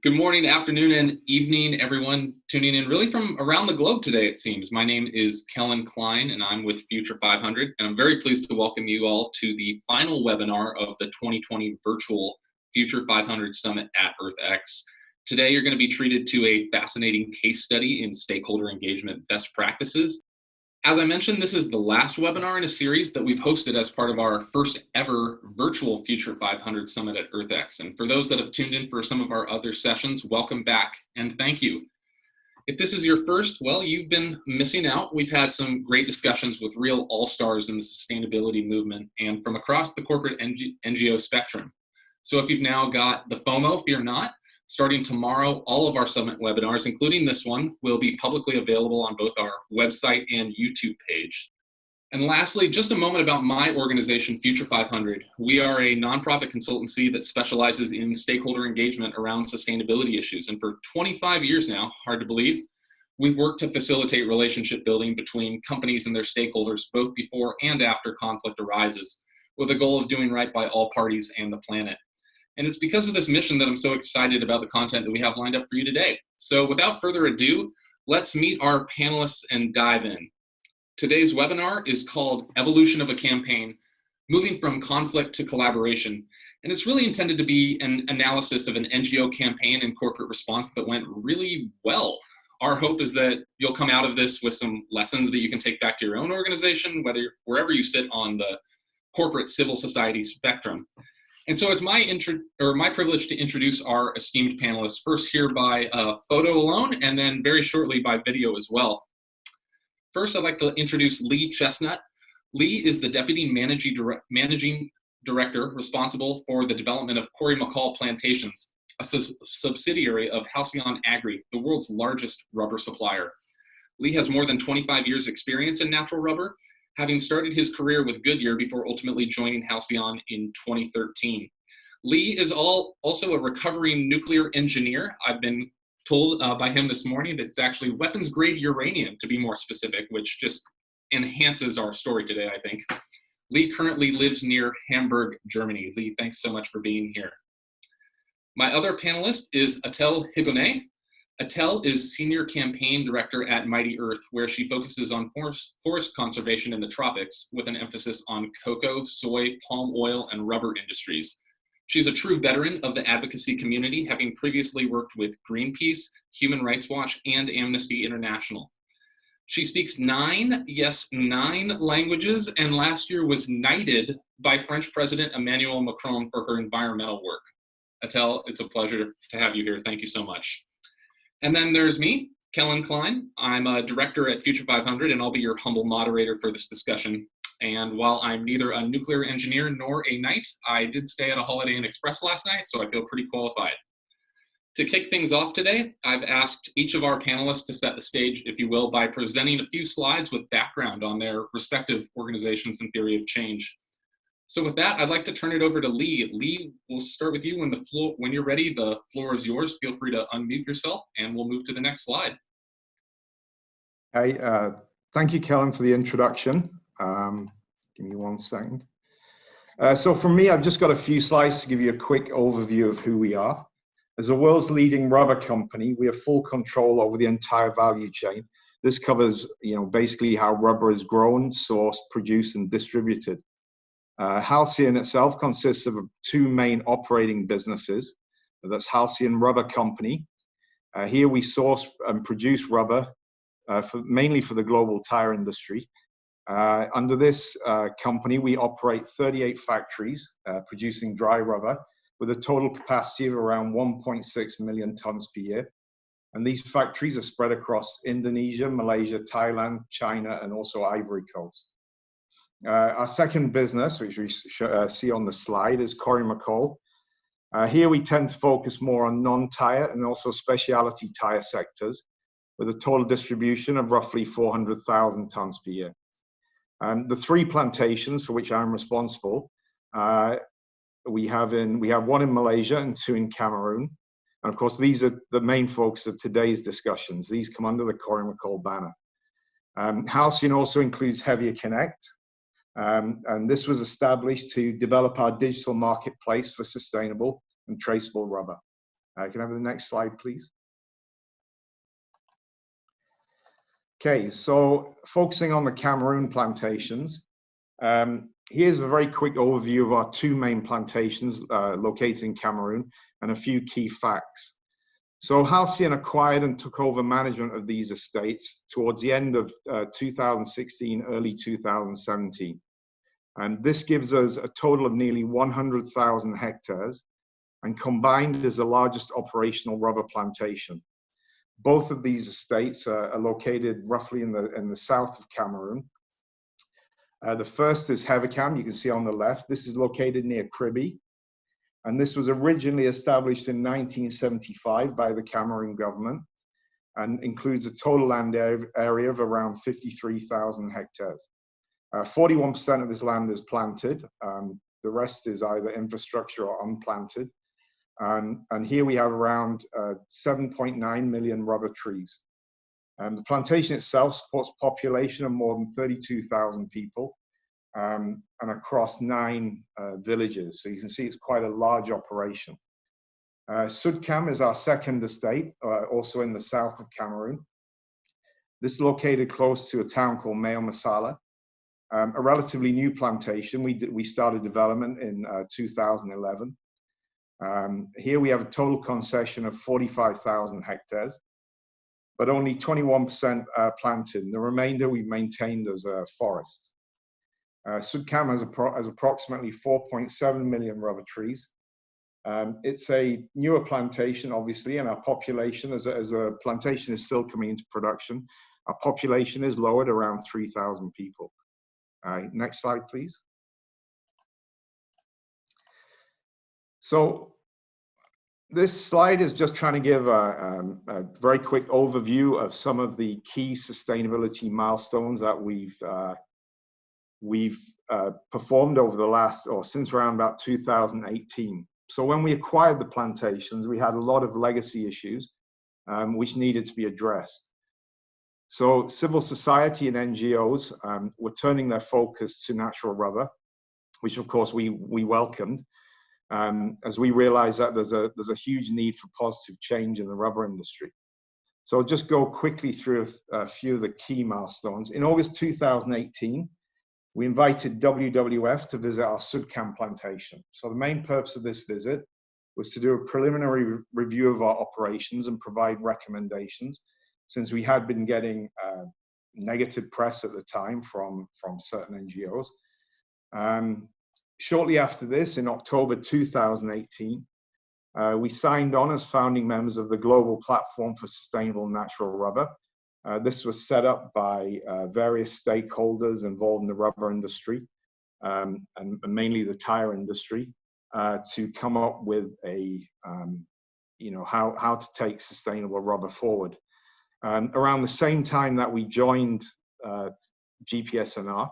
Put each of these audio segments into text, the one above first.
Good morning, afternoon, and evening, everyone tuning in really from around the globe today, it seems. My name is Kellen Klein, and I'm with Future 500, and I'm very pleased to welcome you all to the final webinar of the 2020 virtual Future 500 Summit at EarthX. Today, you're going to be treated to a fascinating case study in stakeholder engagement best practices. As I mentioned, this is the last webinar in a series that we've hosted as part of our first ever virtual Future 500 Summit at EarthX. And for those that have tuned in for some of our other sessions, welcome back and thank you. If this is your first, well, you've been missing out. We've had some great discussions with real all-stars in the sustainability movement and from across the corporate NGO spectrum. So if you've now got the FOMO, fear not. Starting tomorrow, all of our Summit webinars, including this one, will be publicly available on both our website and YouTube page. And lastly, just a moment about my organization, Future 500. We are a nonprofit consultancy that specializes in stakeholder engagement around sustainability issues. And for 25 years now, hard to believe, we've worked to facilitate relationship building between companies and their stakeholders, both before and after conflict arises, with the goal of doing right by all parties and the planet. And it's because of this mission that I'm so excited about the content that we have lined up for you today. So without further ado, let's meet our panelists and dive in. Today's webinar is called Evolution of a Campaign, Moving from Conflict to Collaboration. And it's really intended to be an analysis of an NGO campaign and corporate response that went really well. Our hope is that you'll come out of this with some lessons that you can take back to your own organization, wherever you sit on the corporate civil society spectrum. And so it's my privilege to introduce our esteemed panelists, first here by photo alone, and then very shortly by video as well. First, I'd like to introduce Lee Chestnut. Lee is the Deputy Managing Director responsible for the development of Corey McCall Plantations, a subsidiary of Halcyon Agri, the world's largest rubber supplier. Lee has more than 25 years experience in natural rubber, having started his career with Goodyear before ultimately joining Halcyon in 2013. Lee is also a recovering nuclear engineer. I've been told by him this morning that it's actually weapons-grade uranium, to be more specific, which just enhances our story today, I think. Lee currently lives near Hamburg, Germany. Lee, thanks so much for being here. My other panelist is Etelle Higonnet. Etelle is Senior Campaign Director at Mighty Earth, where she focuses on forest conservation in the tropics with an emphasis on cocoa, soy, palm oil, and rubber industries. She's a true veteran of the advocacy community, having previously worked with Greenpeace, Human Rights Watch, and Amnesty International. She speaks 9 languages, and last year was knighted by French President Emmanuel Macron for her environmental work. Etelle, it's a pleasure to have you here. Thank you so much. And then there's me, Kellen Klein. I'm a director at Future 500, and I'll be your humble moderator for this discussion. And while I'm neither a nuclear engineer nor a knight, I did stay at a Holiday Inn Express last night, so I feel pretty qualified. To kick things off today, I've asked each of our panelists to set the stage, if you will, by presenting a few slides with background on their respective organizations and theory of change. So with that, I'd like to turn it over to Lee. Lee, we'll start with you when you're ready. The floor is yours. Feel free to unmute yourself, and we'll move to the next slide. Hey, thank you, Kellen, for the introduction. Give me 1 second. So from me, I've just got a few slides to give you a quick overview of who we are. As the world's leading rubber company, we have full control over the entire value chain. This covers, basically how rubber is grown, sourced, produced, and distributed. Halcyon itself consists of 2 main operating businesses. That's Halcyon Rubber Company. Here we source and produce rubber mainly for the global tire industry. Under this company, we operate 38 factories producing dry rubber with a total capacity of around 1.6 million tons per year. And these factories are spread across Indonesia, Malaysia, Thailand, China, and also Ivory Coast. Our second business, which we see on the slide, is Corey McCall. Here we tend to focus more on non-tire and also specialty tire sectors with a total distribution of roughly 400,000 tons per year. The 3 plantations for which I'm responsible, we have 1 in Malaysia and 2 in Cameroon. And of course, these are the main focus of today's discussions. These come under the Corey McCall banner. Halcyon also includes Heavier Connect, and this was established to develop our digital marketplace for sustainable and traceable rubber. Can I have the next slide, please? Okay, so focusing on the Cameroon plantations, here's a very quick overview of our two main plantations located in Cameroon and a few key facts. So Halcyon acquired and took over management of these estates towards the end of 2016, early 2017. And this gives us a total of nearly 100,000 hectares and combined is the largest operational rubber plantation. Both of these estates are located roughly in the south of Cameroon. The first is Hevacam, you can see on the left. This is located near Kribi. And this was originally established in 1975 by the Cameroon government and includes a total land area of around 53,000 hectares. 41% of this land is planted. The rest is either infrastructure or unplanted. And here we have around 7.9 million rubber trees. The plantation itself supports a population of more than 32,000 people and across 9 villages. So you can see it's quite a large operation. Sudcam is our second estate, also in the south of Cameroon. This is located close to a town called Meo Masala, a relatively new plantation. We started development in 2011. Here we have a total concession of 45,000 hectares, but only 21% planted. And the remainder we've maintained as a forest. Sudcam has approximately 4.7 million rubber trees. It's a newer plantation, obviously, and our population, as a plantation is still coming into production, our population is lowered around 3,000 people. Next slide, please. So this slide is just trying to give a very quick overview of some of the key sustainability milestones that we've performed over the last, or since around about 2018. So when we acquired the plantations, we had a lot of legacy issues which needed to be addressed. So civil society and NGOs were turning their focus to natural rubber, which of course we welcomed, as we realized that there's a huge need for positive change in the rubber industry. So I'll just go quickly through a few of the key milestones. In August 2018, we invited WWF to visit our Sudcam plantation. So the main purpose of this visit was to do a preliminary review of our operations and provide recommendations, since we had been getting negative press at the time from certain NGOs. Shortly after this, in October 2018, we signed on as founding members of the Global Platform for Sustainable Natural Rubber. This was set up by various stakeholders involved in the rubber industry, and mainly the tire industry, to come up with how to take sustainable rubber forward. Around the same time that we joined GPSNR,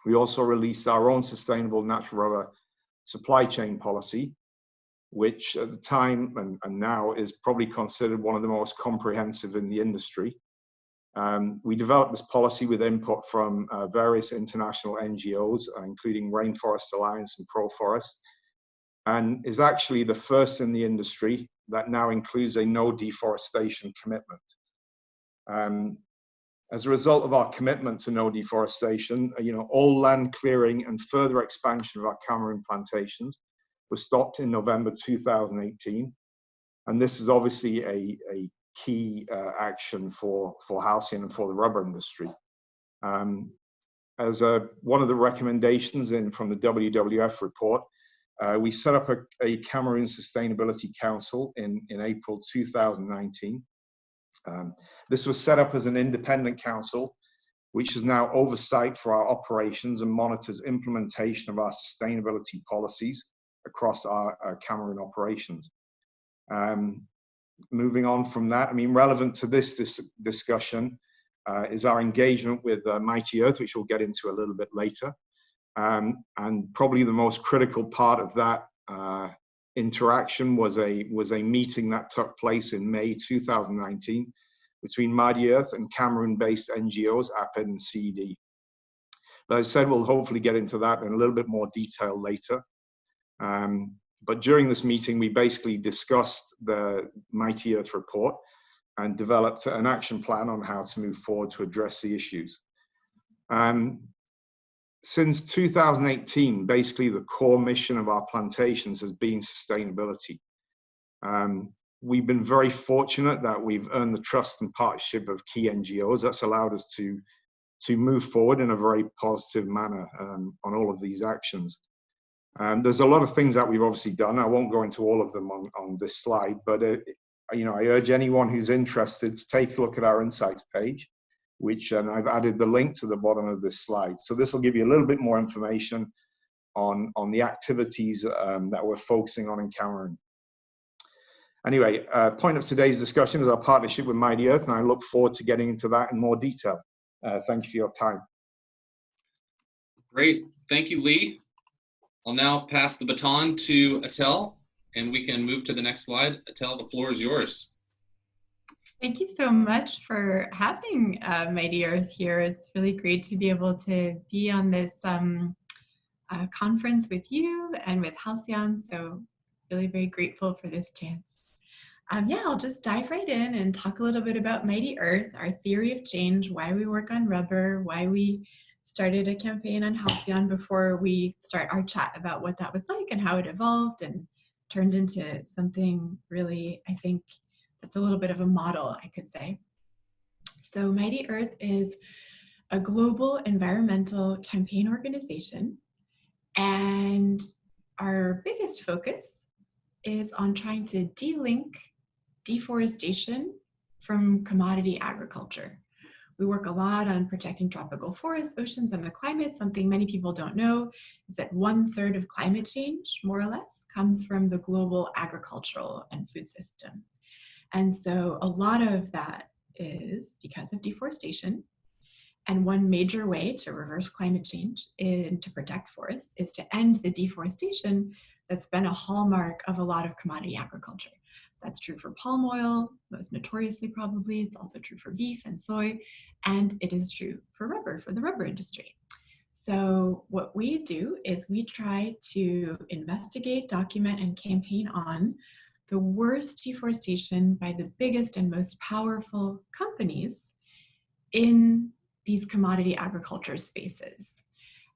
we also released our own sustainable natural rubber supply chain policy, which at the time and now is probably considered one of the most comprehensive in the industry. We developed this policy with input from various international NGOs, including Rainforest Alliance and ProForest, and is actually the first in the industry that now includes a no deforestation commitment. As a result of our commitment to no deforestation, all land clearing and further expansion of our Cameroon plantations was stopped in November 2018. And this is obviously a key action for Halcyon and for the rubber industry. As one of the recommendations from the WWF report, we set up a Cameroon Sustainability Council in April 2019. This was set up as an independent council, which is now oversight for our operations and monitors implementation of our sustainability policies across our Cameroon operations. Moving on from that, relevant to this discussion is our engagement with Mighty Earth, which we'll get into a little bit later. And probably the most critical part of that interaction was a meeting that took place in May 2019 between Mighty Earth and Cameroon-based NGOs, APED and CED. But as I said, we'll hopefully get into that in a little bit more detail later. But during this meeting, we basically discussed the Mighty Earth report and developed an action plan on how to move forward to address the issues. Since 2018, basically the core mission of our plantations has been sustainability. We've been very fortunate that we've earned the trust and partnership of key NGOs. That's allowed us to move forward in a very positive manner on all of these actions. There's a lot of things that we've obviously done. I won't go into all of them on this slide, but I urge anyone who's interested to take a look at our insights page, which I've added the link to the bottom of this slide. So this will give you a little bit more information on the activities that we're focusing on in Cameroon. Anyway, point of today's discussion is our partnership with Mighty Earth, and I look forward to getting into that in more detail. Thank you for your time. Great, thank you, Lee. I'll now pass the baton to Etelle, and we can move to the next slide. Etelle, the floor is yours. Thank you so much for having Mighty Earth here. It's really great to be able to be on this conference with you and with Halcyon, so really very grateful for this chance. Yeah, I'll just dive right in and talk a little bit about Mighty Earth, our theory of change, why we work on rubber, why we started a campaign on Halcyon before we start our chat about what that was like and how it evolved and turned into something really, I think, that's a little bit of a model, I could say. So Mighty Earth is a global environmental campaign organization, and our biggest focus is on trying to de-link deforestation from commodity agriculture. We work a lot on protecting tropical forests, oceans, and the climate. Something many people don't know is that 1/3 of climate change, more or less, comes from the global agricultural and food system. And so a lot of that is because of deforestation. And one major way to reverse climate change and to protect forests is to end the deforestation that's been a hallmark of a lot of commodity agriculture. That's true for palm oil, most notoriously probably. It's also true for beef and soy, and it is true for rubber, for the rubber industry. So what we do is we try to investigate, document, and campaign on the worst deforestation by the biggest and most powerful companies in these commodity agriculture spaces.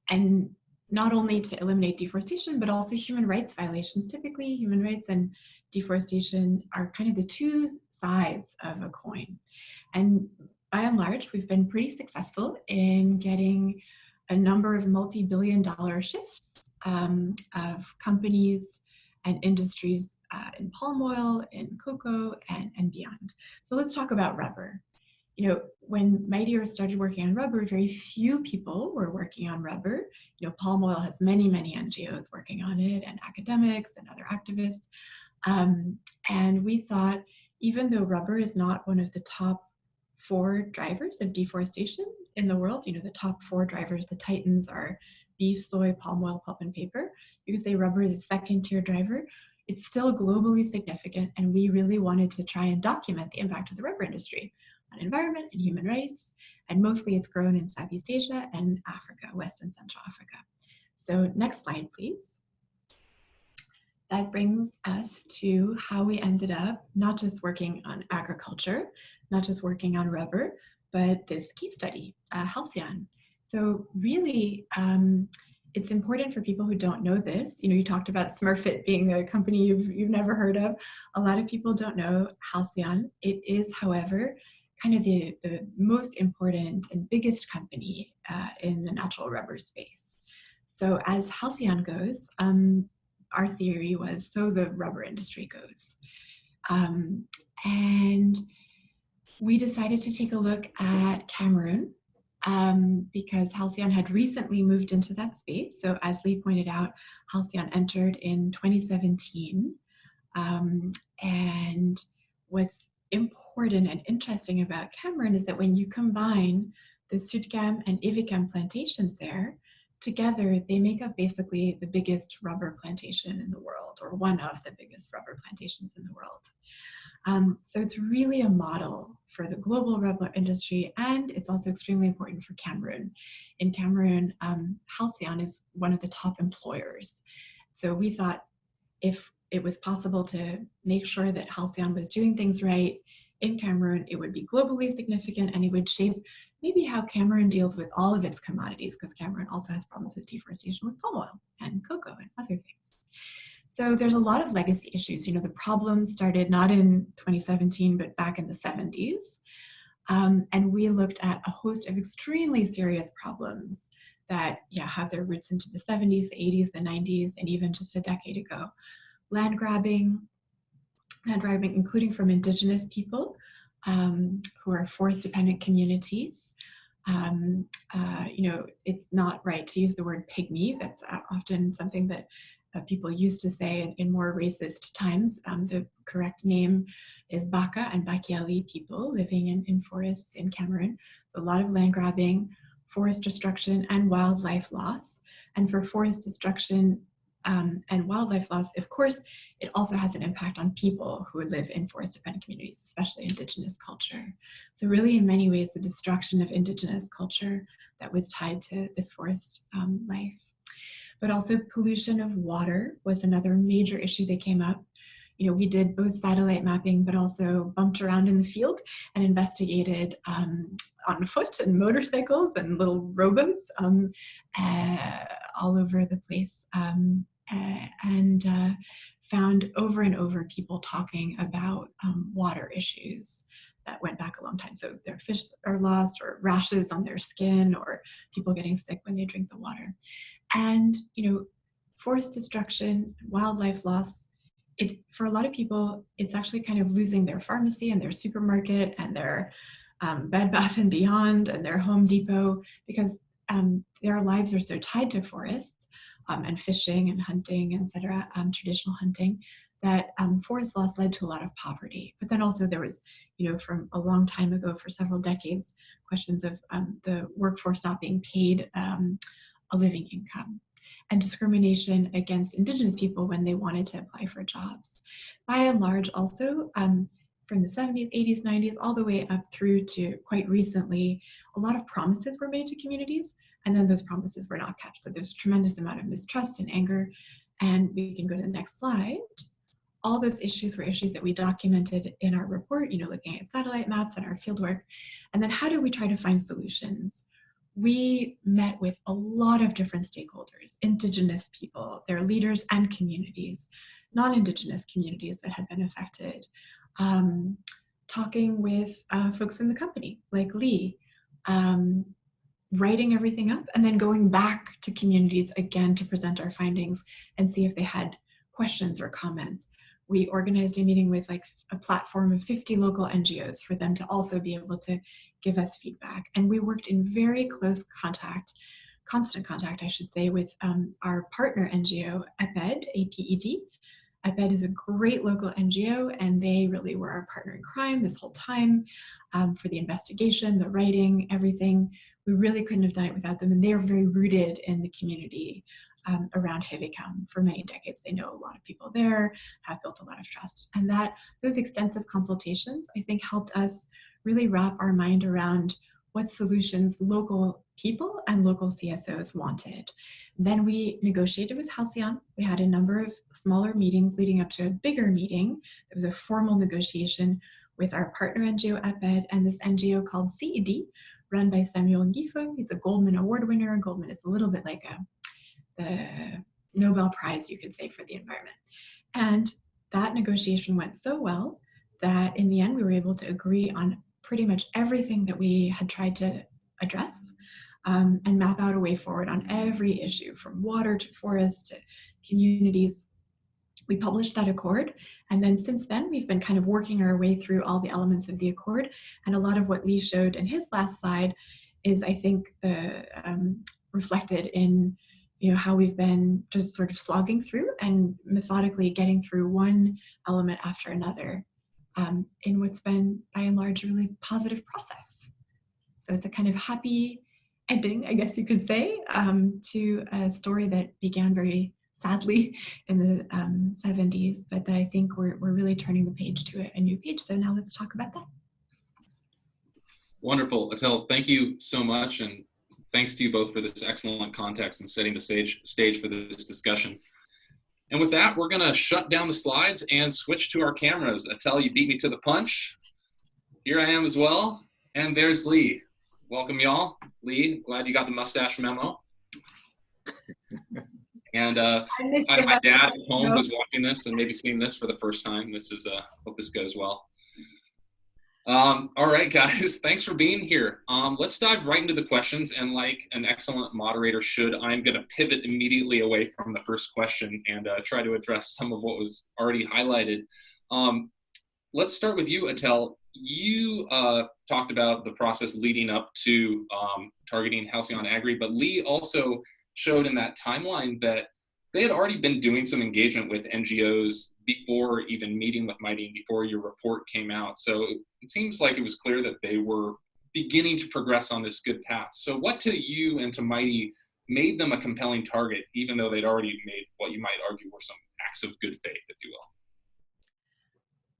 And not only to eliminate deforestation, but also human rights violations. Typically, human rights and deforestation are kind of the two sides of a coin. And by and large, we've been pretty successful in getting a number of multi-billion-dollar shifts of companies and industries in palm oil, in cocoa, and beyond. So let's talk about rubber. You know, when Mighty Earth started working on rubber, very few people were working on rubber. You know, palm oil has many, many NGOs working on it, and academics and other activists. And we thought, even though rubber is not one of the top 4 drivers of deforestation in the world, you know, the top 4 drivers, the titans are beef, soy, palm oil, pulp, and paper. You could say rubber is a second-tier driver. It's still globally significant, and we really wanted to try and document the impact of the rubber industry on environment and human rights, and mostly it's grown in Southeast Asia and Africa, West and Central Africa. So next slide, please. That brings us to how we ended up not just working on agriculture, not just working on rubber, but this case study, Halcyon. So really, it's important for people who don't know this. You know, you talked about Smurfit being a company you've never heard of. A lot of people don't know Halcyon. It is, however, kind of the most important and biggest company in the natural rubber space. So as Halcyon goes, our theory was so the rubber industry goes. And we decided to take a look at Cameroon because Halcyon had recently moved into that space. So as Lee pointed out, Halcyon entered in 2017. And what's important and interesting about Cameroon is that when you combine the Sudcam and Ivicam plantations there, together they make up basically the biggest rubber plantation in the world, or one of the biggest rubber plantations in the world. So it's really a model for the global rubber industry, and it's also extremely important for Cameroon. In Cameroon, Halcyon is one of the top employers. So we thought if it was possible to make sure that Halcyon was doing things right in Cameroon, it would be globally significant, and it would shape maybe how Cameroon deals with all of its commodities, because Cameroon also has problems with deforestation with palm oil and cocoa and other things. So there's a lot of legacy issues. The problems started not in 2017, but back in the 70s. And we looked at a host of extremely serious problems that have their roots into the 70s, the 80s, the 90s, and even just a decade ago. Land grabbing, including from indigenous people who are forest-dependent communities. It's not right to use the word pygmy. That's often something that people used to say in more racist times. The correct name is Baka and Bakiali people living in forests in Cameroon. So a lot of land grabbing, forest destruction, and wildlife loss. And for forest destruction and wildlife loss, of course, it also has an impact on people who live in forest-dependent communities, especially indigenous culture. So really, in many ways, the destruction of indigenous culture that was tied to this forest life. But also pollution of water was another major issue that came up. We did both satellite mapping, but also bumped around in the field and investigated on foot and motorcycles and little rowboats all over the place, and found over and over people talking about water issues that went back a long time. So their fish are lost, or rashes on their skin, or people getting sick when they drink the water. And, forest destruction, wildlife loss, for a lot of people, it's actually kind of losing their pharmacy and their supermarket and their Bed Bath & Beyond and their Home Depot, because their lives are so tied to forests and fishing and hunting, etc., traditional hunting, that forest loss led to a lot of poverty. But then also there was, from a long time ago, for several decades, questions of the workforce not being paid a living income, and discrimination against indigenous people when they wanted to apply for jobs. By and large, also, from the 70s, 80s, 90s, all the way up through to quite recently, a lot of promises were made to communities, and then those promises were not kept. So there's a tremendous amount of mistrust and anger, and we can go to the next slide. All those issues were issues that we documented in our report, looking at satellite maps and our fieldwork. And then how do we try to find solutions? We met with a lot of different stakeholders, indigenous people, their leaders and communities, non-indigenous communities that had been affected, talking with folks in the company, like Lee, writing everything up, and then going back to communities again to present our findings and see if they had questions or comments. We organized a meeting with a platform of 50 local NGOs for them to also be able to give us feedback. And we worked in very close contact, constant contact, I should say, with our partner NGO, APED, APED. APED is a great local NGO, and they really were our partner in crime this whole time for the investigation, the writing, everything. We really couldn't have done it without them, and they are very rooted in the community around Higonnet for many decades. They know a lot of people there, have built a lot of trust. And those extensive consultations, I think, helped us really wrap our mind around what solutions local people and local CSOs wanted. Then we negotiated with Halcyon. We had a number of smaller meetings leading up to a bigger meeting. There was a formal negotiation with our partner NGO, APED, and this NGO called CED, run by Samuel Ngifo. He's a Goldman Award winner. Goldman is a little bit like the Nobel Prize, you could say, for the environment. And that negotiation went so well that in the end, we were able to agree on pretty much everything that we had tried to address and map out a way forward on every issue, from water to forest to communities. We published that accord, and then since then, we've been kind of working our way through all the elements of the accord, and a lot of what Lee showed in his last slide is, I think, reflected in how we've been just sort of slogging through and methodically getting through one element after another in what's been, by and large, a really positive process. So it's a kind of happy ending, I guess you could say, to a story that began very sadly in the 70s, but that I think we're really turning the page to a new page. So now let's talk about that. Wonderful. Etelle, thank you so much. And thanks to you both for this excellent context and setting the stage for this discussion. And with that, we're going to shut down the slides and switch to our cameras. Etelle, you beat me to the punch. Here I am as well. And there's Lee. Welcome, y'all. Lee, glad you got the mustache memo. And my dad at home who's watching this and maybe seeing this for the first time. This is, hope this goes well. All right, guys, thanks for being here. Let's dive right into the questions, and like an excellent moderator should, I'm going to pivot immediately away from the first question and try to address some of what was already highlighted. Let's start with you, Etelle. You talked about the process leading up to targeting Halcyon Agri, but Lee also showed in that timeline that they had already been doing some engagement with NGOs before even meeting with Mighty, before your report came out. So it seems like it was clear that they were beginning to progress on this good path. So what to you and to Mighty made them a compelling target, even though they'd already made what you might argue were some acts of good faith, if you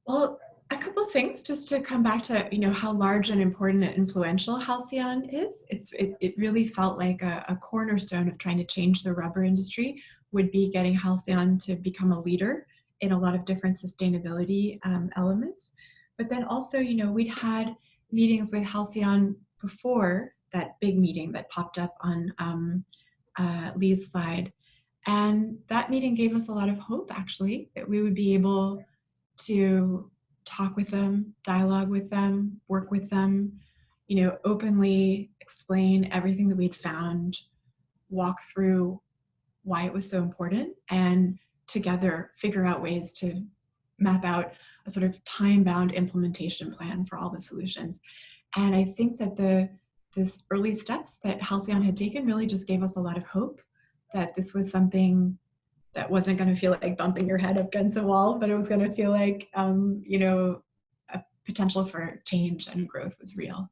will? Well, a couple of things just to come back to, how large and important and influential Halcyon is. It really felt like a cornerstone of trying to change the rubber industry would be getting Halcyon to become a leader in a lot of different sustainability elements. But then also, we'd had meetings with Halcyon before that big meeting that popped up on Lee's slide. And that meeting gave us a lot of hope, actually, that we would be able to talk with them, dialogue with them, work with them, openly explain everything that we'd found, walk through why it was so important, and together figure out ways to map out a sort of time-bound implementation plan for all the solutions. And I think that this early steps that Halcyon had taken really just gave us a lot of hope that this was something that wasn't going to feel like bumping your head up against a wall, but it was going to feel like, a potential for change and growth was real.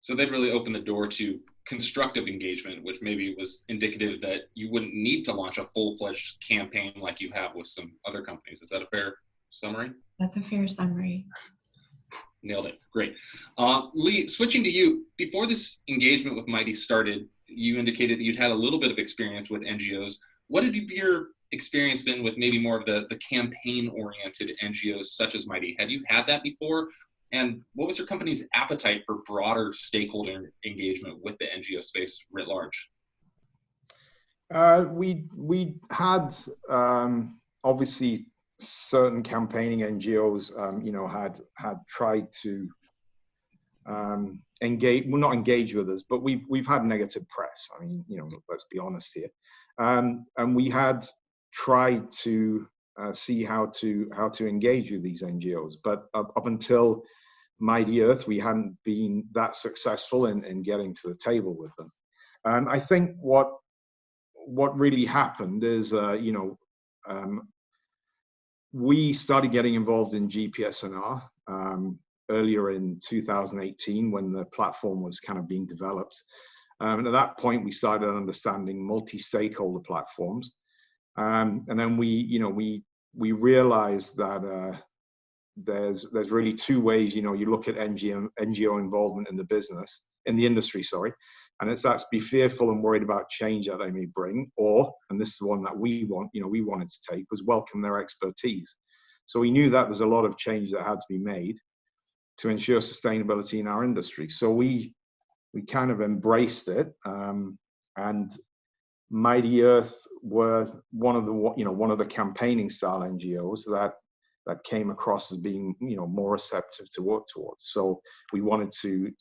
So they'd really opened the door to constructive engagement, which maybe was indicative that you wouldn't need to launch a full-fledged campaign like you have with some other companies. Is that a fair summary? That's a fair summary. Nailed it. Great. Lee, switching to you, before this engagement with Mighty started, you indicated that you'd had a little bit of experience with NGOs. What had your experience been with maybe more of the campaign-oriented NGOs such as Mighty? Had you had that before? And what was your company's appetite for broader stakeholder engagement with the NGO space writ large? We had obviously certain campaigning NGOs, had tried to engage, well, not engage with us, but we've had negative press. I mean, let's be honest here, and we had tried to see how to engage with these NGOs, but up until Mighty Earth, we hadn't been that successful in getting to the table with them. And I think what really happened is, we started getting involved in GPSNR earlier in 2018 when the platform was kind of being developed. And at that point, we started understanding multi-stakeholder platforms. And then we realized that there's really two ways, you look at NGO involvement in the industry, and it's that's be fearful and worried about change that they may bring, or, and this is the one that we wanted to take, was welcome their expertise. So we knew that there's a lot of change that had to be made to ensure sustainability in our industry. So we kind of embraced it, and Mighty Earth were one of the campaigning style NGOs that came across as being more receptive to work towards. So we wanted to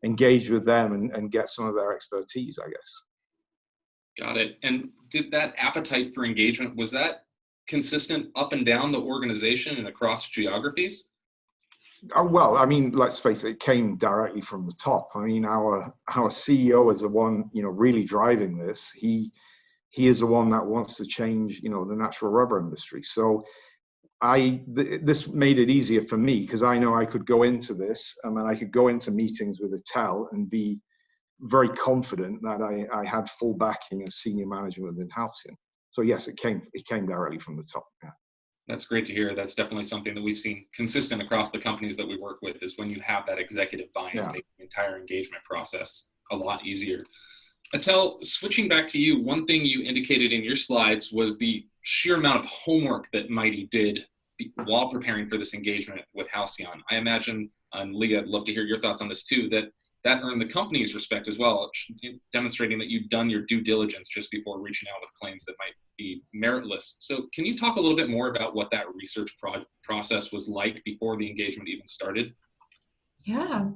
engage with them and get some of their expertise, I guess. Got it. And did that appetite for engagement, was that consistent up and down the organization and across geographies? Well, I mean, let's face it, it came directly from the top. I mean, our CEO is the one, really driving this. He is the one that wants to change, the natural rubber industry. So this made it easier for me because I know I could go into this, and I could go into meetings with Etelle and be very confident that I had full backing of senior management within Halcyon. So yes, it came directly from the top. Yeah. That's great to hear. That's definitely something that we've seen consistent across the companies that we work with, is when you have that executive buy-in, it makes the entire engagement process a lot easier. Etelle, switching back to you, one thing you indicated in your slides was the sheer amount of homework that Mighty did while preparing for this engagement with Halcyon. I imagine, and Lee, I'd love to hear your thoughts on this too, that earned the company's respect as well, demonstrating that you've done your due diligence just before reaching out with claims that might be meritless. So can you talk a little bit more about what that research process was like before the engagement even started? Yeah.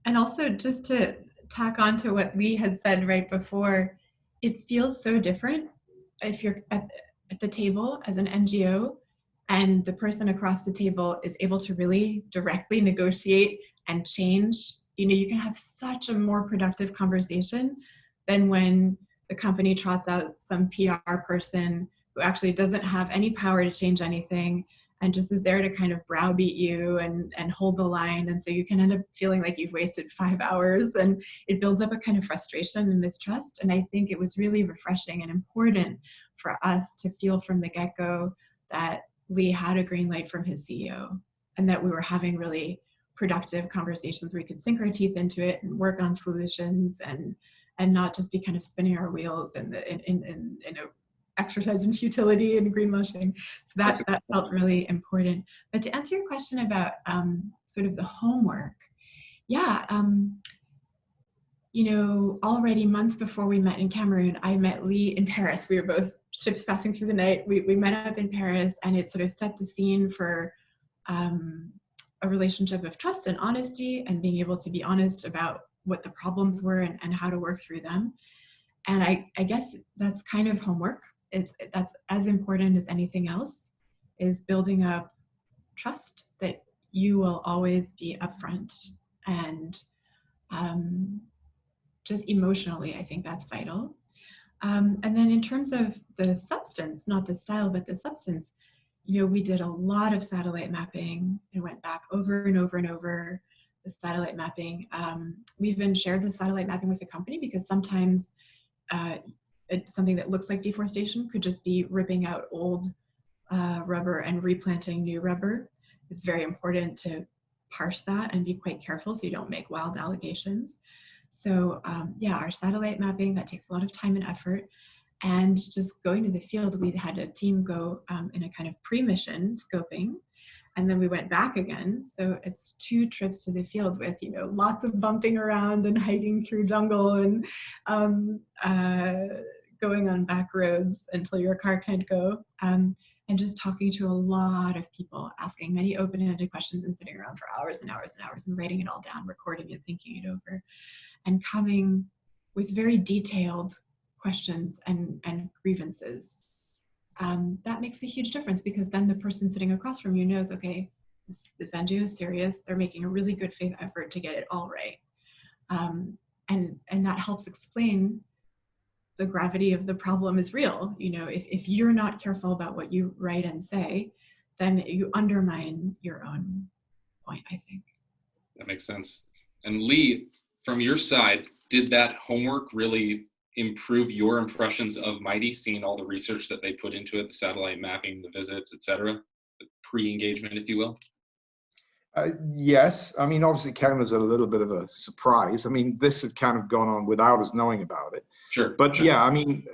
And also, just to tack on to what Lee had said right before, it feels so different if you're at the table as an NGO and the person across the table is able to really directly negotiate and change. You know, you can have such a more productive conversation than when the company trots out some PR person who actually doesn't have any power to change anything and just is there to kind of browbeat you and hold the line. And so you can end up feeling like you've wasted 5 hours, and it builds up a kind of frustration and mistrust. And I think it was really refreshing and important for us to feel from the get-go that Lee had a green light from his CEO and that we were having really productive conversations where we could sink our teeth into it and work on solutions and not just be kind of spinning our wheels in a exercise in futility and greenwashing. So that felt really important. But to answer your question about sort of the homework, yeah, you know, already months before we met in Cameroon, I met Lee in Paris. We were both ships passing through the night. We met up in Paris, and it sort of set the scene for a relationship of trust and honesty and being able to be honest about what the problems were and how to work through them. And I guess that's kind of homework. That's as important as anything else, is building up trust that you will always be upfront. And just emotionally, I think that's vital. And then in terms of the substance, not the style, but the substance, you know, we did a lot of satellite mapping and went back over and over and over the satellite mapping. We even shared the satellite mapping with the company because sometimes it's something that looks like deforestation could just be ripping out old rubber and replanting new rubber. It's very important to parse that and be quite careful so you don't make wild allegations. So yeah, our satellite mapping, that takes a lot of time and effort. And just going to the field, we had a team go in a kind of pre-mission scoping, and then we went back again. So it's 2 trips to the field with, you know, lots of bumping around and hiking through jungle and going on back roads until your car can't go. And just talking to a lot of people, asking many open-ended questions and sitting around for hours and hours and hours and writing it all down, recording it, thinking it over, and coming with very detailed questions and grievances. That makes a huge difference because then the person sitting across from you knows, okay, this NGO is serious. They're making a really good faith effort to get it all right. And that helps explain the gravity of the problem is real. You know, if you're not careful about what you write and say, then you undermine your own point, I think. That makes sense. And Lee, from your side, did that homework really improve your impressions of Mighty, seeing all the research that they put into it, the satellite mapping, the visits, etc., the pre-engagement, if you will? Yes. I mean, obviously, Karen was a little bit of a surprise. I mean, this had kind of gone on without us knowing about it. Sure. But sure. yeah, I mean,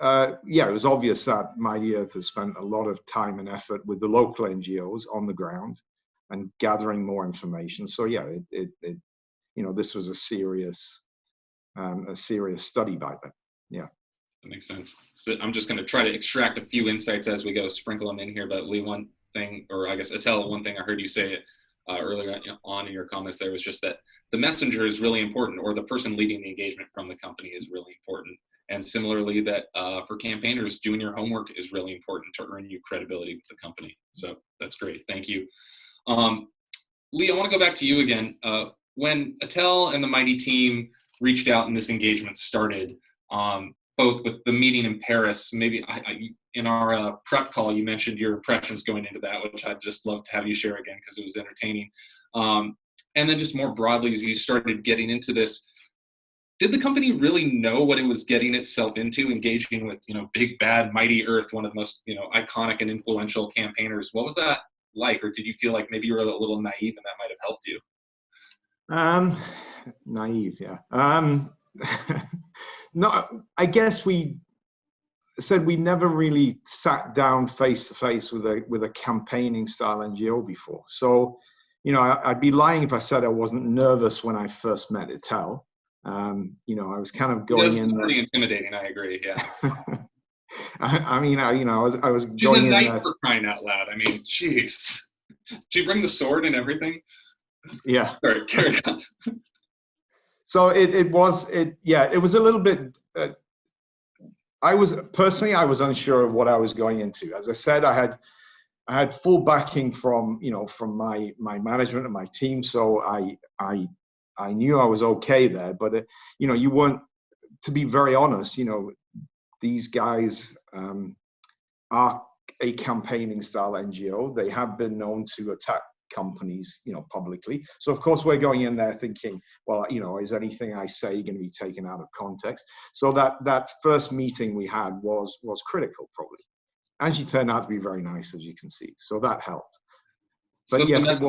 yeah, it was obvious that Mighty Earth has spent a lot of time and effort with the local NGOs on the ground and gathering more information. So yeah, it you know, this was a serious study by them. Yeah. That makes sense. So I'm just going to try to extract a few insights as we go, sprinkle them in here. But Lee, one thing, or I guess Etelle, one thing I heard you say earlier on in your comments there was just that the messenger is really important, or the person leading the engagement from the company is really important. And similarly, that for campaigners, doing your homework is really important to earn you credibility with the company. So that's great. Thank you. Lee, I want to go back to you again. When Etelle and the Mighty team reached out and this engagement started, both with the meeting in Paris, maybe in our prep call, you mentioned your impressions going into that, which I'd just love to have you share again because it was entertaining. And then just more broadly, as you started getting into this, did the company really know what it was getting itself into, engaging with, you know, big, bad, Mighty Earth, one of the most, you know, iconic and influential campaigners? What was that like? Or did you feel like maybe you were a little naive and that might have helped you? Naive, yeah. No, I guess we said we never really sat down face to face with a campaigning style NGO before. So, you know, I'd be lying if I said I wasn't nervous when I first met Etelle. You know, I was kind of going in there. Pretty intimidating, I agree. Yeah. I mean, I was She's going a in knight there. for crying out loud. I mean, jeez. Did you bring the sword and everything? Yeah. Sorry, carry on. So it was a little bit. I was unsure of what I was going into. As I said, I had full backing from my management and my team, so I knew I was okay there. But you know, you weren't. To be very honest, you know, these guys are a campaigning style NGO. They have been known to attack companies, you know, publicly. So of course we're going in there thinking, well, you know, is anything I say going to be taken out of context? So that first meeting we had was critical, probably. And she turned out to be very nice, as you can see. So that helped. But So yes,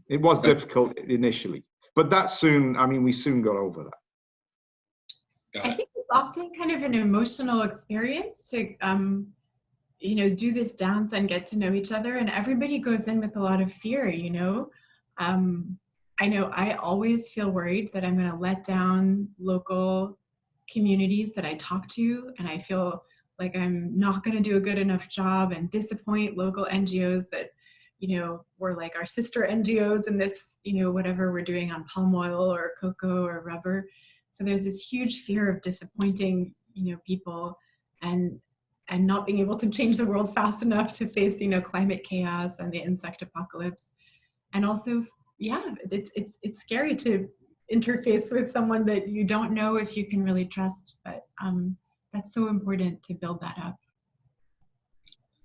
it was difficult initially. But that soon, I mean, we soon got over that. I think it's often kind of an emotional experience to you know, do this dance and get to know each other, and everybody goes in with a lot of fear, you know. I know I always feel worried that I'm going to let down local communities that I talk to, and I feel like I'm not going to do a good enough job and disappoint local NGOs that, you know, were like our sister NGOs in this, you know, whatever we're doing on palm oil or cocoa or rubber. So there's this huge fear of disappointing, you know, people and not being able to change the world fast enough to face, you know, climate chaos and the insect apocalypse. And also, yeah, it's scary to interface with someone that you don't know if you can really trust, but that's so important to build that up.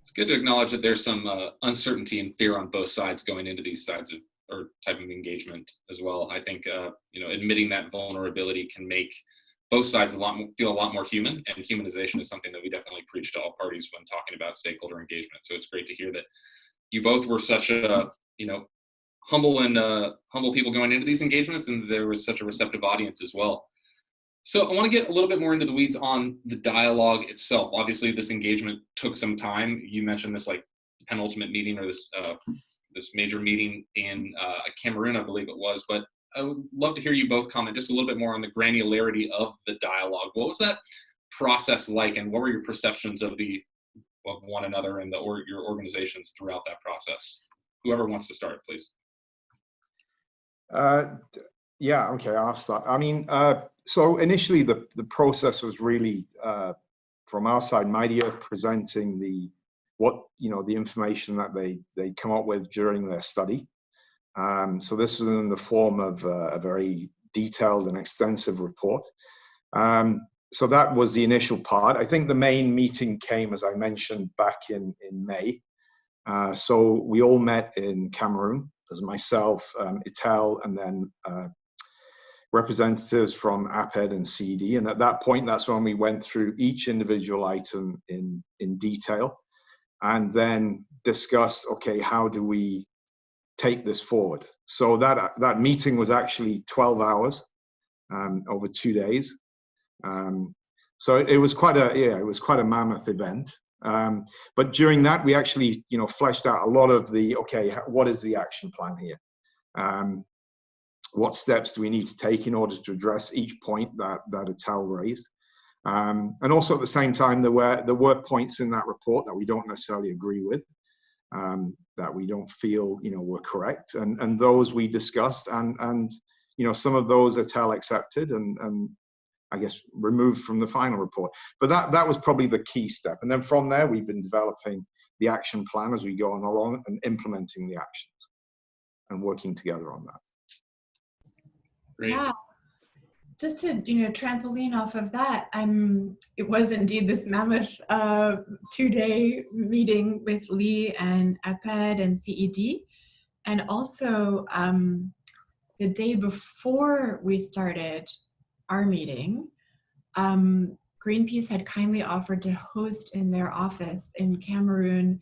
It's good to acknowledge that there's some uncertainty and fear on both sides going into these sides of or type of engagement as well. I think you know, admitting that vulnerability can make both sides feel a lot more human, and humanization is something that we definitely preach to all parties when talking about stakeholder engagement. So it's great to hear that you both were such a, you know, humble people going into these engagements, and there was such a receptive audience as well. So I want to get a little bit more into the weeds on the dialogue itself. Obviously, this engagement took some time. You mentioned this like penultimate meeting, or this major meeting in Cameroon, I believe it was, but I would love to hear you both comment just a little bit more on the granularity of the dialogue. What was that process like, and what were your perceptions of one another and your organizations throughout that process? Whoever wants to start, please. Yeah, okay, I'll start. I mean, so initially the process was really from our side, Mighty Earth presenting the information that they come up with during their study. So this was in the form of a very detailed and extensive report. So that was the initial part. I think the main meeting came, as I mentioned, back in May. So we all met in Cameroon. There's myself, Etelle, and then representatives from APED and CD. And at that point, that's when we went through each individual item in detail, and then discussed, okay, how do we take this forward? So that meeting was actually 12 hours over 2 days. So it was quite a mammoth event. But during that, we actually, you know, fleshed out a lot of what is the action plan here? What steps do we need to take in order to address each point that Etelle raised? And also at the same time, there were points in that report that we don't necessarily agree with, that we don't feel, you know, were correct, and those we discussed, and you know, some of those Etelle accepted and I guess removed from the final report. But that was probably the key step, and then from there we've been developing the action plan as we go on along and implementing the actions and working together on that. Great. Yeah. Just to, you know, trampoline off of that, it was indeed this mammoth 2-day meeting with Lee and APED and CED. And also the day before we started our meeting, Greenpeace had kindly offered to host in their office in Cameroon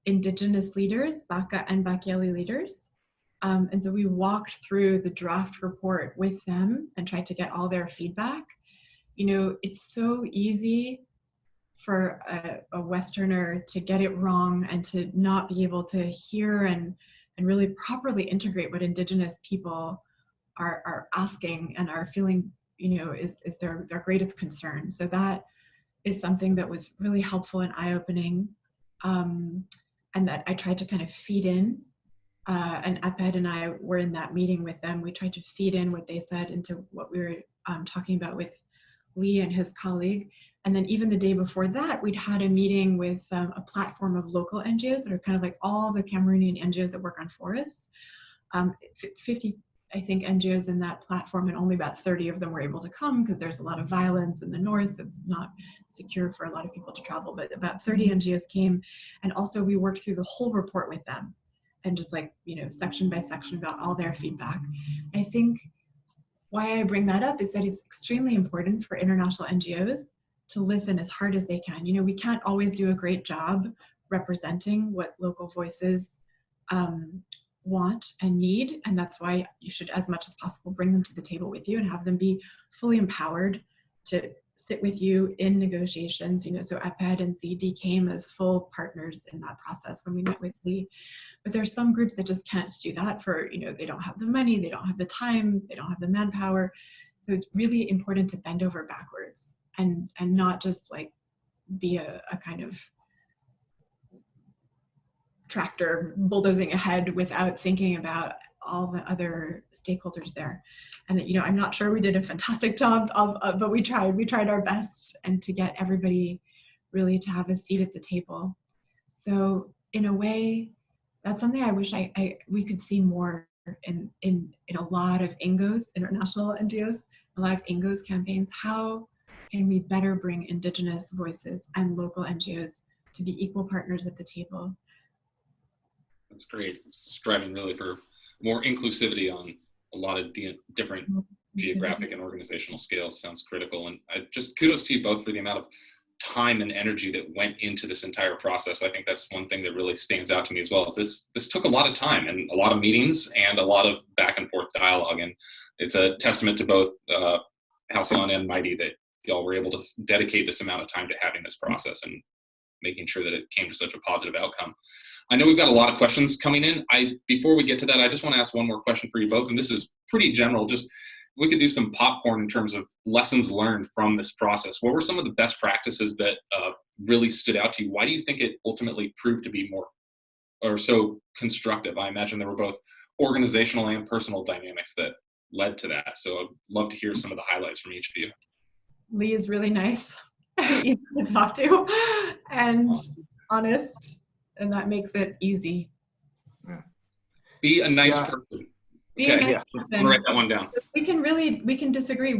Indigenous leaders, Baka and Bakyali leaders. And so we walked through the draft report with them and tried to get all their feedback. it's so easy for a Westerner to get it wrong and to not be able to hear and really properly integrate what Indigenous people are asking and are feeling, is their greatest concern. So that is something that was really helpful and eye-opening, and that I tried to kind of feed in. And Eped and I were in that meeting with them. We tried to feed in what they said into what we were talking about with Lee and his colleague. And then even the day before that, we'd had a meeting with a platform of local NGOs that are kind of like all the Cameroonian NGOs that work on forests. 50, I think, NGOs in that platform, and only about 30 of them were able to come because there's a lot of violence in the north, so it's not secure for a lot of people to travel, but about 30 NGOs came. And also we worked through the whole report with them and just section by section got all their feedback. I think why I bring that up is that it's extremely important for international NGOs to listen as hard as they can. We can't always do a great job representing what local voices want and need, and that's why you should, as much as possible, bring them to the table with you and have them be fully empowered to sit with you in negotiations. So Eped and CD came as full partners in that process when we met with Lee. But there's some groups that just can't do that for, they don't have the money, they don't have the time, they don't have the manpower. So it's really important to bend over backwards and not just be a kind of tractor bulldozing ahead without thinking about all the other stakeholders there. And I'm not sure we did a fantastic job but we tried our best, and to get everybody really to have a seat at the table. So in a way, that's something I wish we could see more in a lot of INGOs, international NGOs, a lot of INGOs campaigns. How can we better bring Indigenous voices and local NGOs to be equal partners at the table? That's great. Striving really for more inclusivity on a lot of different geographic and organizational scales sounds critical. And I just kudos to you both for the amount of time and energy that went into this entire process. I think that's one thing that really stands out to me as well. Is this took a lot of time and a lot of meetings and a lot of back and forth dialogue. And it's a testament to both Halcyon and Mighty that y'all were able to dedicate this amount of time to having this process and making sure that it came to such a positive outcome. I know we've got a lot of questions coming in. Before we get to that, I just want to ask one more question for you both, and this is pretty general. Just we could do some popcorn in terms of lessons learned from this process. What were some of the best practices that really stood out to you? Why do you think it ultimately proved to be more or so constructive? I imagine there were both organizational and personal dynamics that led to that. So I'd love to hear some of the highlights from each of you. Lee is really nice, easy to talk to, and honest, and that makes it easy. Be a nice person. Okay, I'm gonna write that one down. We can disagree.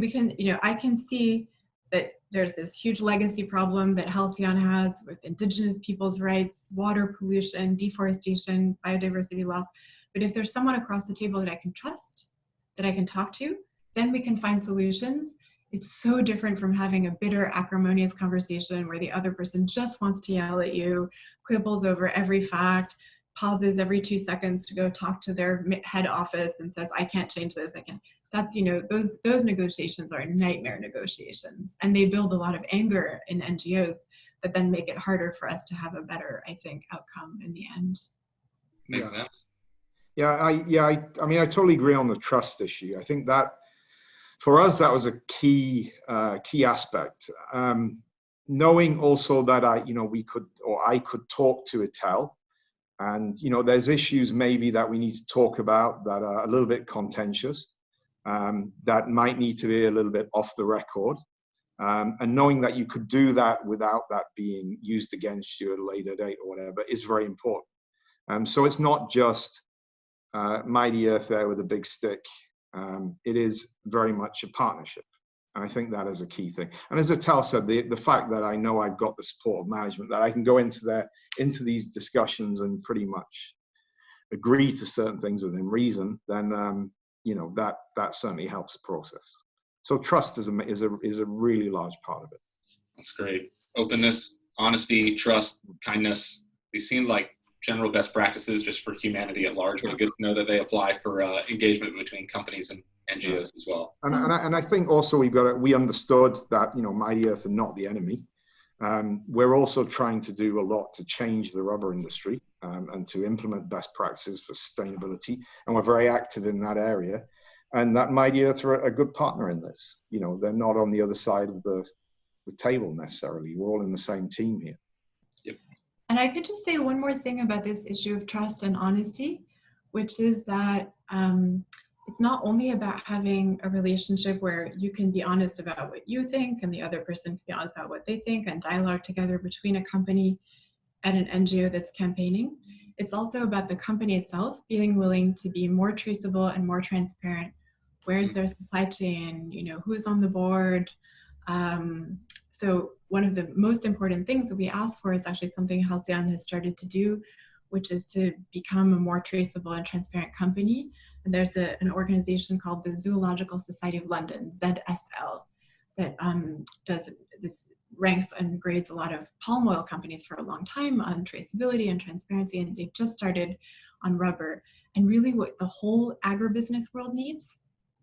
I can see that there's this huge legacy problem that Halcyon has with Indigenous people's rights, water pollution, deforestation, biodiversity loss. But if there's someone across the table that I can trust, that I can talk to, then we can find solutions. It's so different from having a bitter, acrimonious conversation where the other person just wants to yell at you, quibbles over every fact, pauses every 2 seconds to go talk to their head office and says, I can't change this. That's, those negotiations are nightmare negotiations, and they build a lot of anger in NGOs that then make it harder for us to have a better, I think, outcome in the end. Makes sense. I mean, I totally agree on the trust issue. I think that for us, that was a key aspect. Knowing also that I could talk to Etelle, and there's issues maybe that we need to talk about that are a little bit contentious, that might need to be a little bit off the record, and knowing that you could do that without that being used against you at a later date or whatever is very important. So it's not just Mighty Earth there with a big stick. It is very much a partnership. And I think that is a key thing. And as Etelle said, the fact that I know I've got the support of management, that I can go into these discussions and pretty much agree to certain things within reason, then that certainly helps the process. So trust is a really large part of it. That's great. Openness, honesty, trust, kindness. These seem like general best practices just for humanity at large, but good to know that they apply for engagement between companies and NGOs as well. And I think also we understood that, you know, Mighty Earth are not the enemy. We're also trying to do a lot to change the rubber industry and to implement best practices for sustainability. And we're very active in that area. And that Mighty Earth are a good partner in this. You know, they're not on the other side of the table necessarily. We're all in the same team here. Yep. And I could just say one more thing about this issue of trust and honesty, which is that it's not only about having a relationship where you can be honest about what you think and the other person can be honest about what they think and dialogue together between a company and an NGO that's campaigning. It's also about the company itself being willing to be more traceable and more transparent. Where's their supply chain? You know, who's on the board? So one of the most important things that we ask for is actually something Halcyon has started to do, which is to become a more traceable and transparent company. And there's an organization called the Zoological Society of London, ZSL, that does this, ranks and grades a lot of palm oil companies for a long time on traceability and transparency, and they've just started on rubber. And really what the whole agribusiness world needs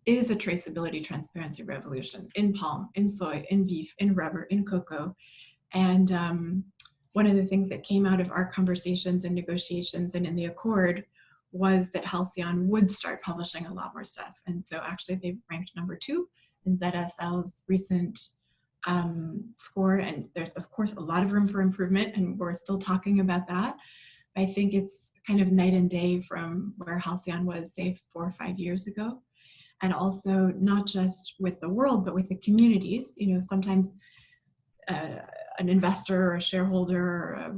is a traceability transparency revolution in palm, in soy, in beef, in rubber, in cocoa. And one of the things that came out of our conversations and negotiations and in the accord was that Halcyon would start publishing a lot more stuff. And so actually they ranked #2 in ZSL's recent score. And there's of course a lot of room for improvement, and we're still talking about that. I think it's kind of night and day from where Halcyon was, say, 4 or 5 years ago. And also not just with the world, but with the communities. You know, sometimes an investor or a shareholder or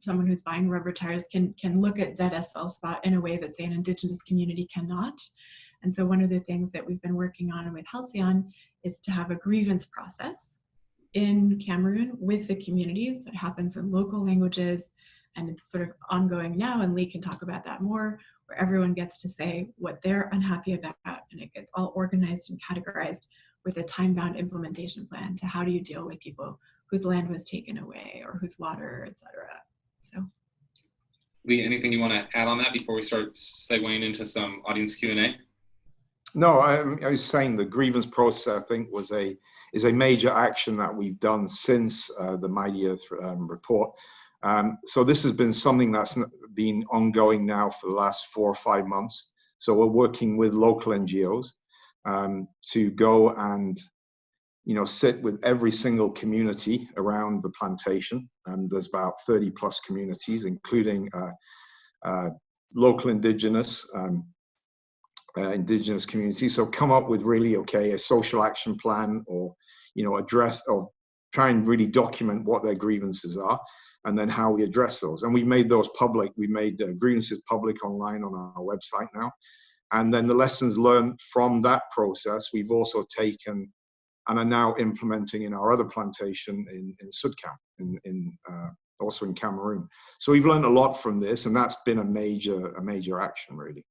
someone who's buying rubber tires can look at ZSL spot in a way that, say, an indigenous community cannot. And so one of the things that we've been working on with Halcyon is to have a grievance process in Cameroon with the communities that happens in local languages. And it's sort of ongoing now, and Lee can talk about that more, where everyone gets to say what they're unhappy about, and it gets all organized and categorized with a time-bound implementation plan to how do you deal with people whose land was taken away or whose water, et cetera. So, Lee, anything you want to add on that before we start segueing into some audience Q&A? No, I was saying the grievance process, I think, is a major action that we've done since the Mighty Earth report. So this has been something that's been ongoing now for the last 4 or 5 months. So we're working with local NGOs to go and, you know, sit with every single community around the plantation. And there's about 30 plus communities, including local indigenous communities. So come up with really, okay, a social action plan, or, you know, address or try and really document what their grievances are, and then how we address those. And we've made those public. We made grievances public online on our website now. And then the lessons learned from that process, we've also taken and are now implementing in our other plantation in Sudcam, also in Cameroon. So we've learned a lot from this, and that's been a major action, really.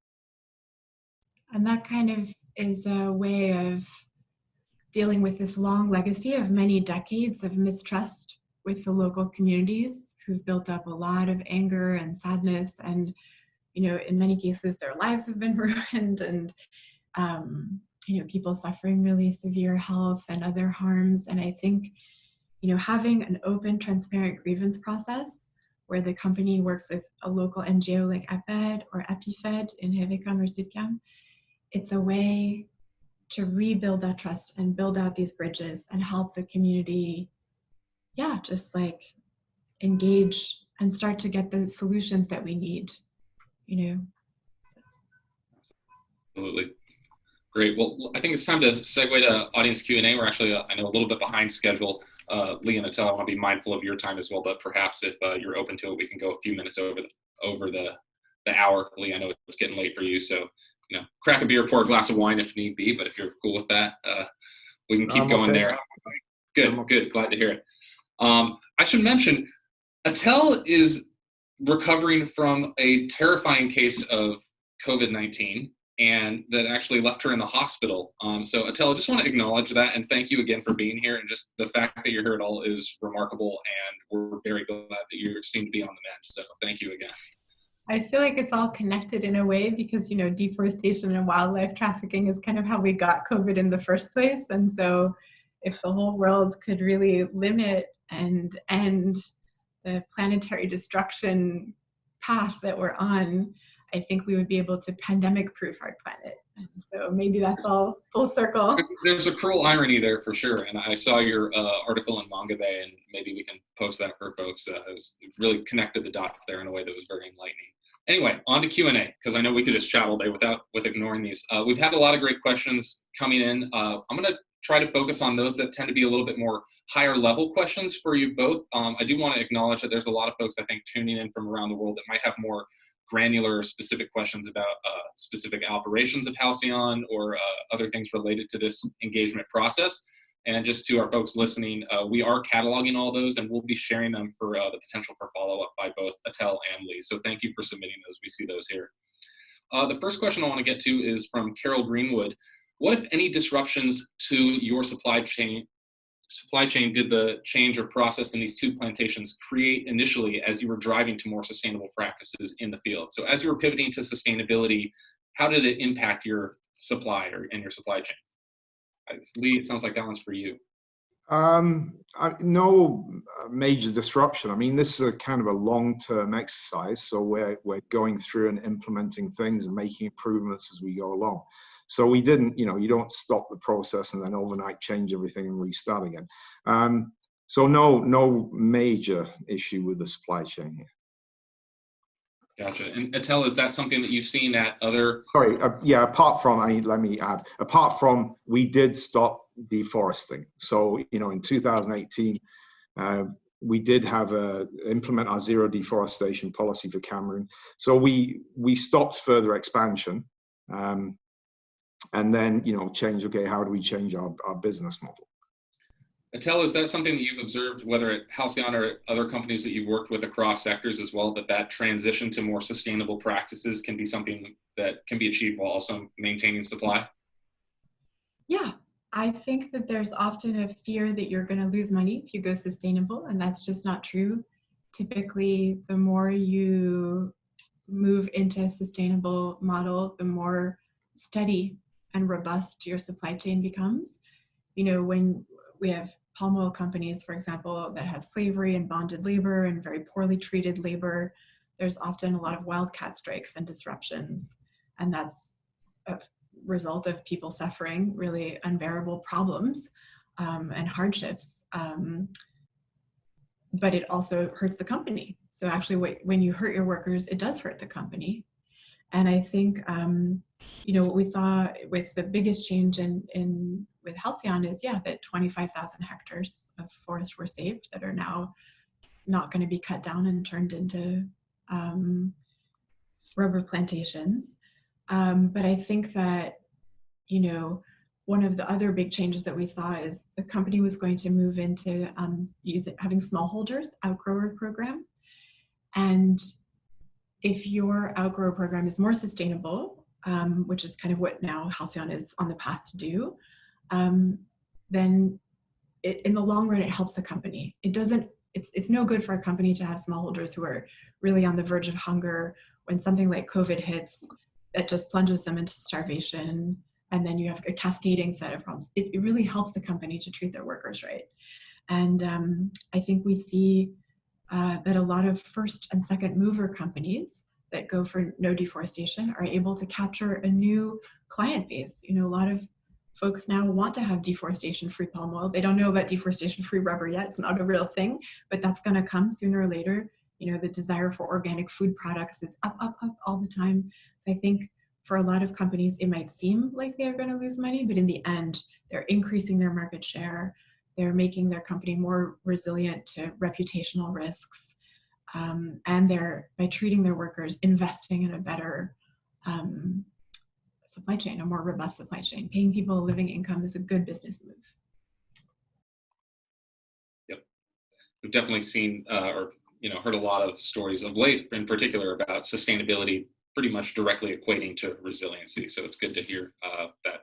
and that kind of is a way of dealing with this long legacy of many decades of mistrust with the local communities who've built up a lot of anger and sadness, and, you know, in many cases their lives have been ruined, and you know, people suffering really severe health and other harms. And I think, you know, having an open, transparent grievance process where the company works with a local NGO like APED or EpiFed in Hevecam or Sudcam, it's a way to rebuild that trust and build out these bridges and help the community, yeah, just like engage and start to get the solutions that we need, you know. Absolutely. Great. Well, I think it's time to segue to audience Q&A. We're actually, I know, a little bit behind schedule. Lee and Etelle, I want to be mindful of your time as well, but perhaps if you're open to it, we can go a few minutes over the hour. Lee, I know it's getting late for you, so, you know, crack a beer, pour a glass of wine if need be, but if you're cool with that, we can keep going there. Good. Glad to hear it. I should mention, Etelle is recovering from a terrifying case of COVID-19, and that actually left her in the hospital. So Etelle, I just want to acknowledge that and thank you again for being here. And just the fact that you're here at all is remarkable, and we're very glad that you seem to be on the mend. So thank you again. I feel like it's all connected in a way because, deforestation and wildlife trafficking is kind of how we got COVID in the first place. And so if the whole world could really limit and end the planetary destruction path that we're on, I think we would be able to pandemic-proof our planet. And so maybe that's all full circle. There's a cruel irony there for sure. And I saw your article in Manga Bay, and maybe we can post that for folks. It really connected the dots there in a way that was very enlightening. Anyway, on to Q&A, because I know we could just chat all day with ignoring these. We've had a lot of great questions coming in. I'm going to try to focus on those that tend to be a little bit more higher level questions for you both. I do want to acknowledge that there's a lot of folks, I think, tuning in from around the world that might have more granular specific questions about specific operations of Halcyon or other things related to this engagement process. And just to our folks listening, we are cataloging all those, and we'll be sharing them for the potential for follow-up by both Etelle and Lee. So thank you for submitting those. We see those here. The first question I want to get to is from Carol Greenwood. What, if any, disruptions to your supply chain did the change or process in these two plantations create initially as you were driving to more sustainable practices in the field? So as you were pivoting to sustainability, how did it impact your supply and your supply chain? Lee, it sounds like that one's for you. No major disruption. I mean, this is a kind of a long-term exercise, so we're going through and implementing things and making improvements as we go along. So we didn't, you don't stop the process and then overnight change everything and restart again. So no major issue with the supply chain here. Gotcha. And Etelle, is that something that you've seen at other? Sorry, yeah, apart from, let me add, apart from we did stop deforesting. So, in 2018, we did have implement our zero deforestation policy for Cameroon. So we stopped further expansion and then, change, okay, how do we change our business model? Etelle, is that something that you've observed, whether at Halcyon or other companies that you've worked with across sectors as well, that transition to more sustainable practices can be something that can be achieved while also maintaining supply? Yeah, I think that there's often a fear that you're going to lose money if you go sustainable, and that's just not true. Typically, the more you move into a sustainable model, the more steady and robust your supply chain becomes. When we have palm oil companies, for example, that have slavery and bonded labor and very poorly treated labor, there's often a lot of wildcat strikes and disruptions. And that's a result of people suffering really unbearable problems and hardships. But it also hurts the company. So actually when you hurt your workers, it does hurt the company. And I think, what we saw with the biggest change with Halcyon is, that 25,000 hectares of forest were saved that are now not going to be cut down and turned into rubber plantations. But I think that, one of the other big changes that we saw is the company was going to move into having smallholders outgrower program. And if your outgrower program is more sustainable, which is kind of what now Halcyon is on the path to do, then in the long run, it helps the company. It's no good for a company to have smallholders who are really on the verge of hunger when something like COVID hits that just plunges them into starvation. And then you have a cascading set of problems. It really helps the company to treat their workers right. And I think we see that a lot of first and second mover companies that go for no deforestation are able to capture a new client base. A lot of folks now want to have deforestation-free palm oil. They don't know about deforestation-free rubber yet. It's not a real thing, but that's going to come sooner or later. The desire for organic food products is up all the time. So I think for a lot of companies, it might seem like they're going to lose money, but in the end, they're increasing their market share. They're making their company more resilient to reputational risks. And they're, by treating their workers, investing in a better supply chain, a more robust supply chain. Paying people a living income is a good business move. Yep. We've definitely seen heard a lot of stories of late, in particular, about sustainability pretty much directly equating to resiliency. So it's good to hear that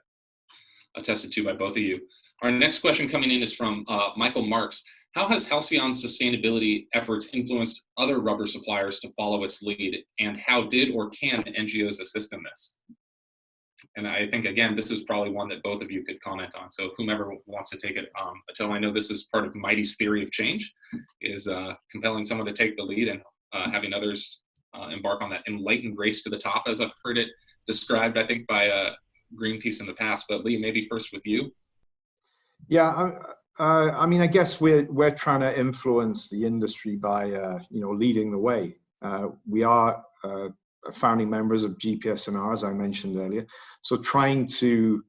attested to by both of you. Our next question coming in is from Michael Marks. How has Halcyon's sustainability efforts influenced other rubber suppliers to follow its lead, and how did or can NGOs assist in this? And I think, again, this is probably one that both of you could comment on. So whomever wants to take it, Etelle, I know this is part of Mighty's theory of change, is compelling someone to take the lead and having others embark on that enlightened race to the top, as I've heard it described, I think, by Greenpeace in the past. But Lee, maybe first with you. Yeah, I mean, I guess we're trying to influence the industry by leading the way. We are founding members of GPSNR, as I mentioned earlier. So trying to,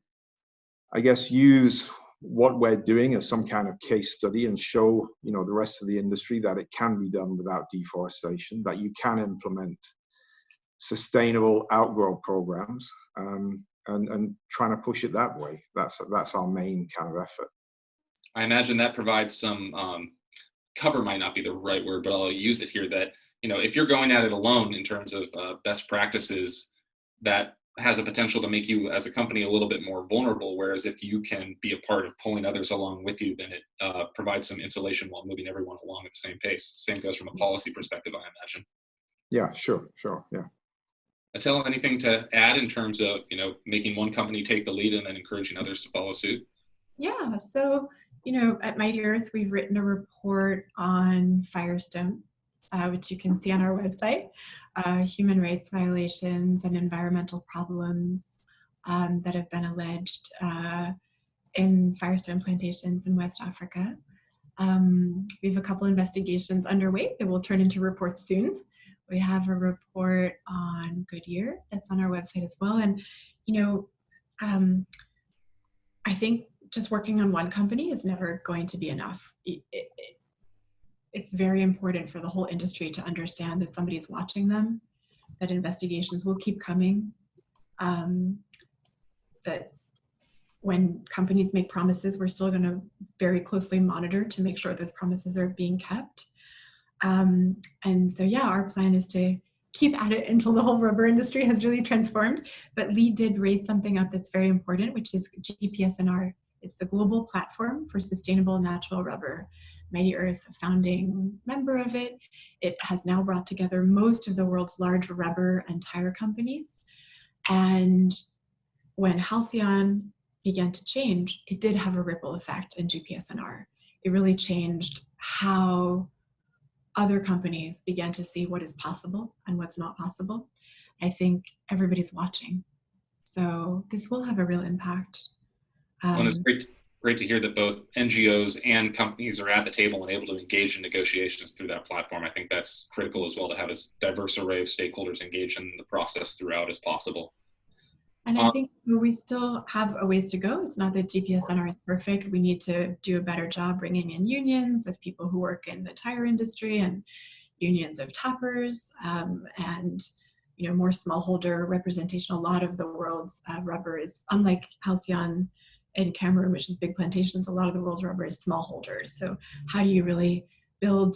I guess, use what we're doing as some kind of case study and show, the rest of the industry that it can be done without deforestation, that you can implement sustainable outgrow programs, and trying to push it that way. That's our main kind of effort. I imagine that provides some cover, might not be the right word, but I'll use it here, that if you're going at it alone in terms of best practices, that has a potential to make you as a company a little bit more vulnerable. Whereas if you can be a part of pulling others along with you, then it provides some insulation while moving everyone along at the same pace. Same goes from a policy perspective, I imagine. Yeah, sure, yeah. Etelle, anything to add in terms of making one company take the lead and then encouraging others to follow suit? Yeah, so at Mighty Earth, we've written a report on Firestone, which you can see on our website, human rights violations and environmental problems that have been alleged in Firestone plantations in West Africa. We have a couple investigations underway that will turn into reports soon. We have a report on Goodyear that's on our website as well. And, I think just working on one company is never going to be enough. It's very important for the whole industry to understand that somebody's watching them, that investigations will keep coming, that when companies make promises, we're still going to very closely monitor to make sure those promises are being kept. And so, yeah, our plan is to keep at it until the whole rubber industry has really transformed. But Lee did raise something up that's very important, which is GPSNR. It's the global platform for sustainable natural rubber. Mighty Earth, a founding member of it. It has now brought together most of the world's large rubber and tire companies. And when Halcyon began to change, it did have a ripple effect in GPSNR. It really changed how other companies began to see what is possible and what's not possible. I think everybody's watching. So this will have a real impact. Well, it's great to hear that both NGOs and companies are at the table and able to engage in negotiations through that platform. I think that's critical as well, to have as diverse array of stakeholders engage in the process throughout as possible. And I think we still have a ways to go. It's not that GPSNR is perfect. We need to do a better job bringing in unions of people who work in the tire industry and unions of tappers, and more smallholder representation. A lot of the world's rubber is, unlike Halcyon in Cameroon, which is big plantations, a lot of the world's rubber is smallholders. So how do you really build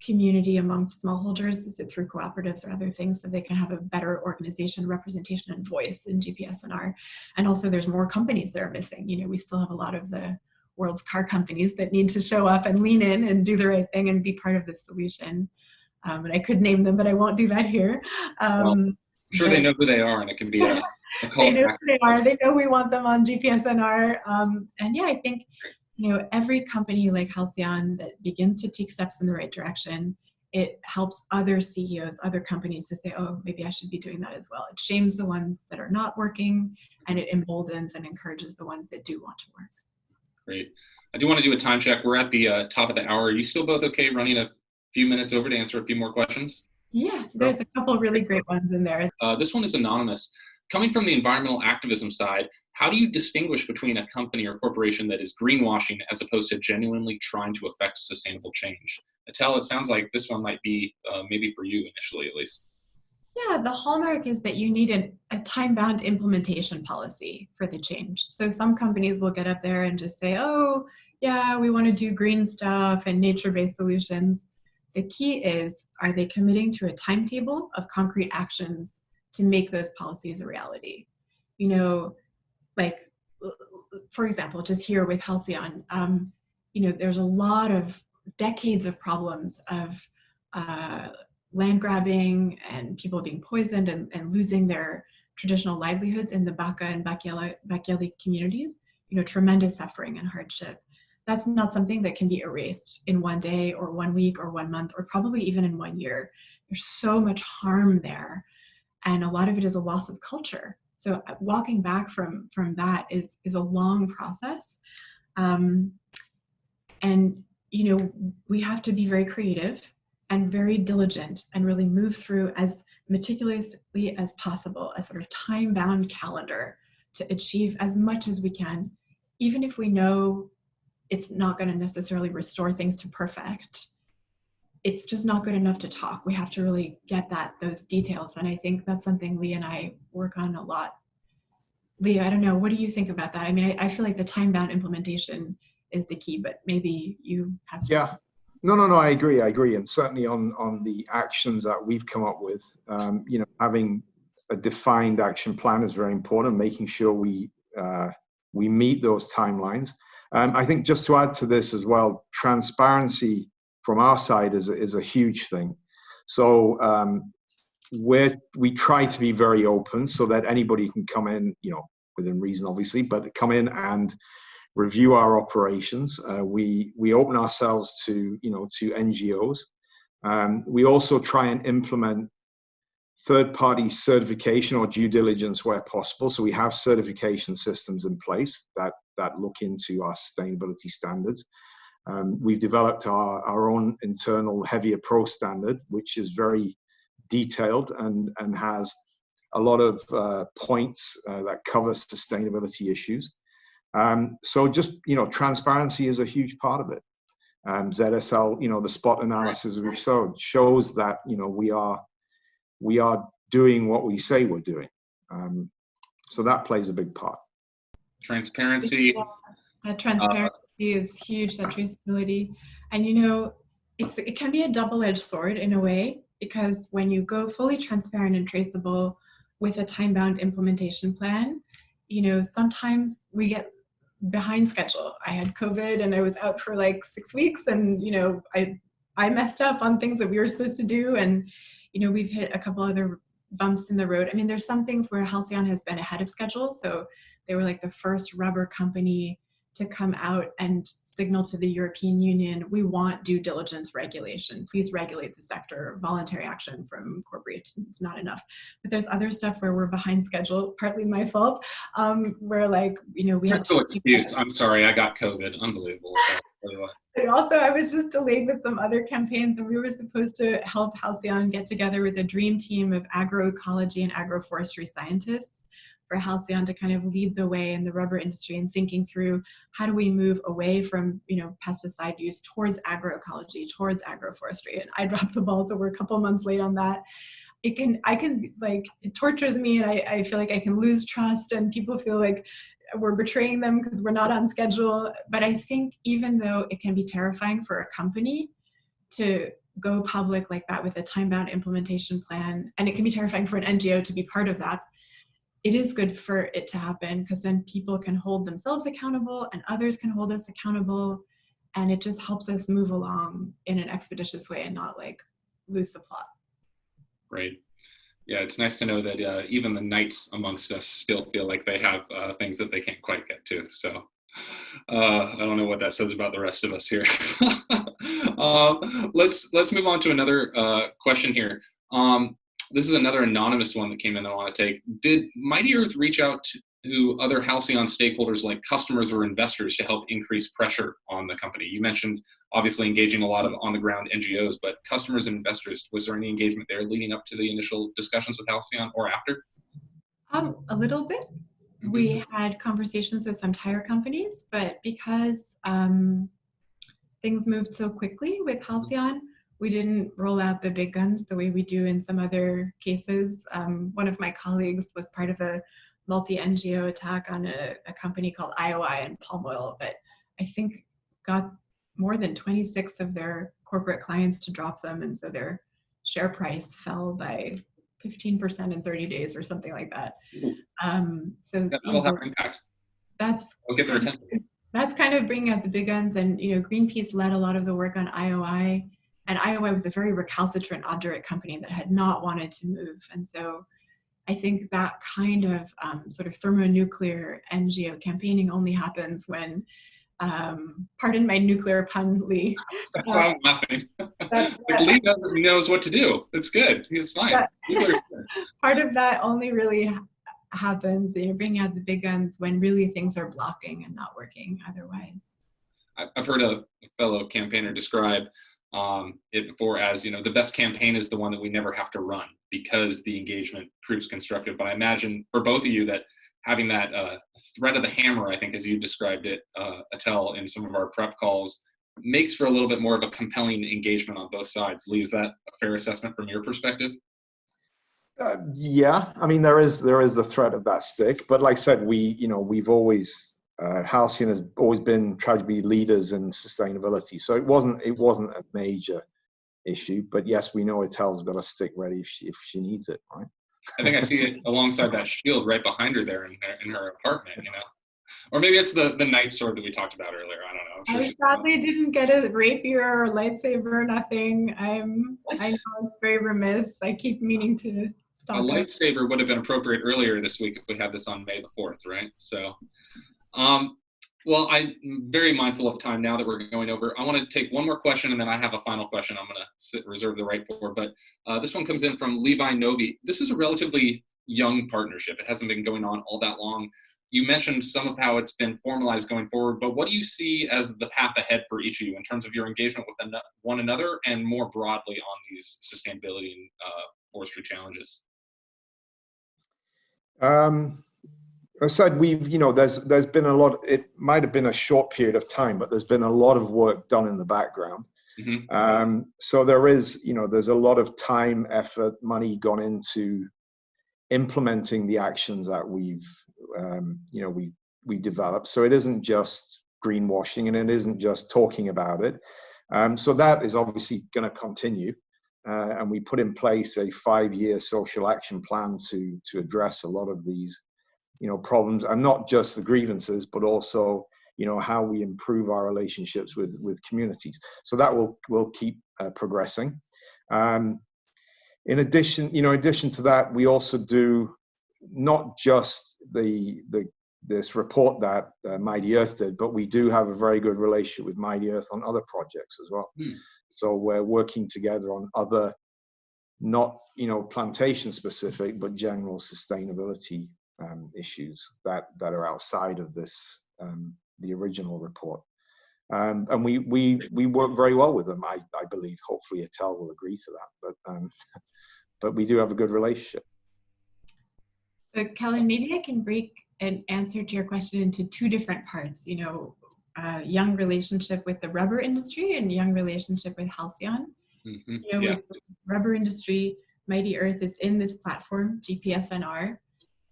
community amongst smallholders? Is it through cooperatives or other things so they can have a better organization, representation, and voice in GPSNR? And also there's more companies that are missing. We still have a lot of the world's car companies that need to show up and lean in and do the right thing and be part of the solution. And I could name them, but I won't do that here. Well, I'm sure they know who they are, and it can be a they know who they are. They know we want them on GPSNR. And yeah, I think every company like Halcyon that begins to take steps in the right direction, it helps other CEOs, other companies to say, oh, maybe I should be doing that as well. It shames the ones that are not working, and it emboldens and encourages the ones that do want to work. Great. I do want to do a time check. We're at the top of the hour. Are you still both okay running a few minutes over to answer a few more questions? Yeah, there's a couple really great ones in there. This one is anonymous. Coming from the environmental activism side, how do you distinguish between a company or corporation that is greenwashing as opposed to genuinely trying to affect sustainable change? Etelle, it sounds like this one might be maybe for you initially, at least. Yeah, the hallmark is that you need a time-bound implementation policy for the change. So some companies will get up there and just say, oh, yeah, we want to do green stuff and nature-based solutions. The key is, are they committing to a timetable of concrete actions to make those policies a reality? Like, for example, just here with Halcyon, there's a lot of decades of problems of land grabbing and people being poisoned and losing their traditional livelihoods in the Baka and Bakyali communities, tremendous suffering and hardship. That's not something that can be erased in one day or 1 week or 1 month or probably even in 1 year. There's so much harm there. And a lot of it is a loss of culture. So walking back from that is a long process. And, we have to be very creative and very diligent and really move through as meticulously as possible, a sort of time-bound calendar to achieve as much as we can, even if we know it's not going to necessarily restore things to perfect. It's just not good enough to talk. We have to really get those details. And I think that's something Lee and I work on a lot. Lee, I don't know, what do you think about that? I mean, I feel like the time-bound implementation is the key, but maybe you have. Yeah, no, I agree. And certainly on the actions that we've come up with, having a defined action plan is very important, making sure we meet those timelines. I think just to add to this as well, transparency from our side is a huge thing. So we try to be very open so that anybody can come in, within reason, obviously, but come in and review our operations. We open ourselves to NGOs. We also try and implement third-party certification or due diligence where possible. So we have certification systems in place that look into our sustainability standards. We've developed our own internal Heavy Approach standard, which is very detailed and has a lot of points that cover sustainability issues. So just, transparency is a huge part of it. ZSL, the spot analysis we showed shows that, we are doing what we say we're doing. So that plays a big part. Transparency. Yeah, that transparency is huge, that traceability. And, it can be a double-edged sword in a way, because when you go fully transparent and traceable with a time-bound implementation plan, sometimes we get behind schedule. I had COVID and I was out for like 6 weeks, and I messed up on things that we were supposed to do, and we've hit a couple other bumps in the road. I mean, there's some things where Halcyon has been ahead of schedule. So they were like the first rubber company to come out and signal to the European Union, we want due diligence regulation. Please regulate the sector. Voluntary action from corporations is not enough. But there's other stuff where we're behind schedule, partly my fault, where we have no excuse. I'm sorry, I got COVID. Unbelievable. But also, I was just delayed with some other campaigns, and we were supposed to help Halcyon get together with a dream team of agroecology and agroforestry scientists for Halcyon to kind of lead the way in the rubber industry and thinking through how do we move away from pesticide use towards agroecology, towards agroforestry. And I dropped the ball, so we're a couple months late on that. It tortures me, and I feel like I can lose trust, and people feel like we're betraying them because we're not on schedule. But I think even though it can be terrifying for a company to go public like that with a time-bound implementation plan, and it can be terrifying for an NGO to be part of that, it is good for it to happen, because then people can hold themselves accountable and others can hold us accountable, and it just helps us move along in an expeditious way and not lose the plot. Great. Yeah, it's nice to know that even the knights amongst us still feel like they have things that they can't quite get to. So I don't know what that says about the rest of us here. Let's move on to another question here. This is another anonymous one that came in that I want to take. Did Mighty Earth reach out to other Halcyon stakeholders like customers or investors to help increase pressure on the company? You mentioned obviously engaging a lot of on-the-ground NGOs, but customers and investors, was there any engagement there leading up to the initial discussions with Halcyon or after? A little bit. Mm-hmm. We had conversations with some tire companies, but because things moved so quickly with Halcyon, we didn't roll out the big guns the way we do in some other cases. One of my colleagues was part of a multi-NGO attack on a company called IOI and palm oil that I think got more than 26 of their corporate clients to drop them, and so their share price fell by 15% in 30 days or something like that. So that'll have impact. That's we'll get their attention. that's kind of bringing out the big guns. And, Greenpeace led a lot of the work on IOI. And IOI was a very recalcitrant, obdurate company that had not wanted to move. And so I think that kind of sort of thermonuclear NGO campaigning only happens when, pardon my nuclear pun, Lee. That's why I'm laughing. Like Lee knows what to do. It's good. He's fine. Part of that only really happens, bringing out the big guns when really things are blocking and not working otherwise. I've heard a fellow campaigner describe it before as, the best campaign is the one that we never have to run because the engagement proves constructive. But I imagine for both of you that having that threat of the hammer, I think, as you described it, Etelle, in some of our prep calls, makes for a little bit more of a compelling engagement on both sides. Lee, is that a fair assessment from your perspective? Yeah, I mean, there is the threat of that stick, but like I said, we've always, Halcyon has always been trying to be leaders in sustainability. So it wasn't a major issue, but yes, we know Etelle's got a stick ready if she needs it, right? I think I see it alongside that shield right behind her there in her apartment, Or maybe it's the knight sword that we talked about earlier. I don't know. I sadly didn't get a rapier or lightsaber, nothing. I know it's very remiss. I keep meaning to stop. A lightsaber would have been appropriate earlier this week if we had this on May the 4th, right? So, well, I'm very mindful of time now that we're going over. I want to take one more question, and then I have a final question I'm going to reserve the right for. But this one comes in from Levi Novi. This is a relatively young partnership. It hasn't been going on all that long. You mentioned some of how it's been formalized going forward, but what do you see as the path ahead for each of you in terms of your engagement with one another and more broadly on these sustainability and forestry challenges? I said there's been a lot. It might have been a short period of time, but there's been a lot of work done in the background. Mm-hmm. So there's a lot of time, effort, money gone into implementing the actions that we developed. So it isn't just greenwashing, and it isn't just talking about it. So that is obviously going to continue. And we put in place a 5-year social action plan to address a lot of these problems, and not just the grievances, but also how we improve our relationships with communities. So that will keep progressing. In addition to that, we also do not just this report that Mighty Earth did, but we do have a very good relationship with Mighty Earth on other projects as well. So we're working together on other, not plantation specific, but general sustainability issues that are outside of this the original report. And we work very well with them. I believe. Hopefully, Etelle will agree to that. But we do have a good relationship. So, Kellen, maybe I can break an answer to your question into 2 different parts. Young relationship with the rubber industry and young relationship with Halcyon. Mm-hmm. With the rubber industry, Mighty Earth is in this platform, GPSNR.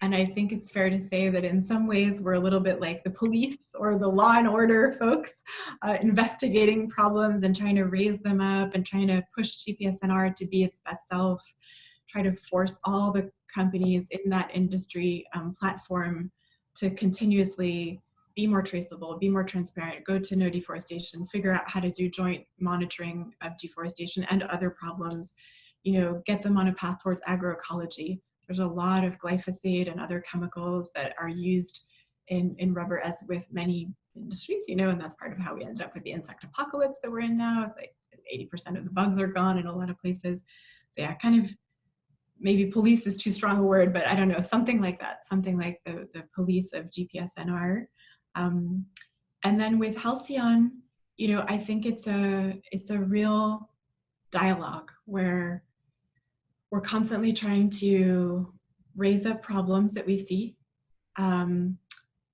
And I think it's fair to say that in some ways we're a little bit like the police or the law and order folks, investigating problems and trying to raise them up and trying to push GPSNR to be its best self, try to force all the companies in that industry platform to continuously be more traceable, be more transparent, go to no deforestation, figure out how to do joint monitoring of deforestation and other problems, get them on a path towards agroecology. There's a lot of glyphosate and other chemicals that are used in rubber, as with many industries, and that's part of how we ended up with the insect apocalypse that we're in now. Like 80% of the bugs are gone in a lot of places. So yeah, kind of, maybe police is too strong a word, but I don't know, something like that, something like the police of GPSNR. And then with Halcyon, I think it's a real dialogue where we're constantly trying to raise up problems that we see,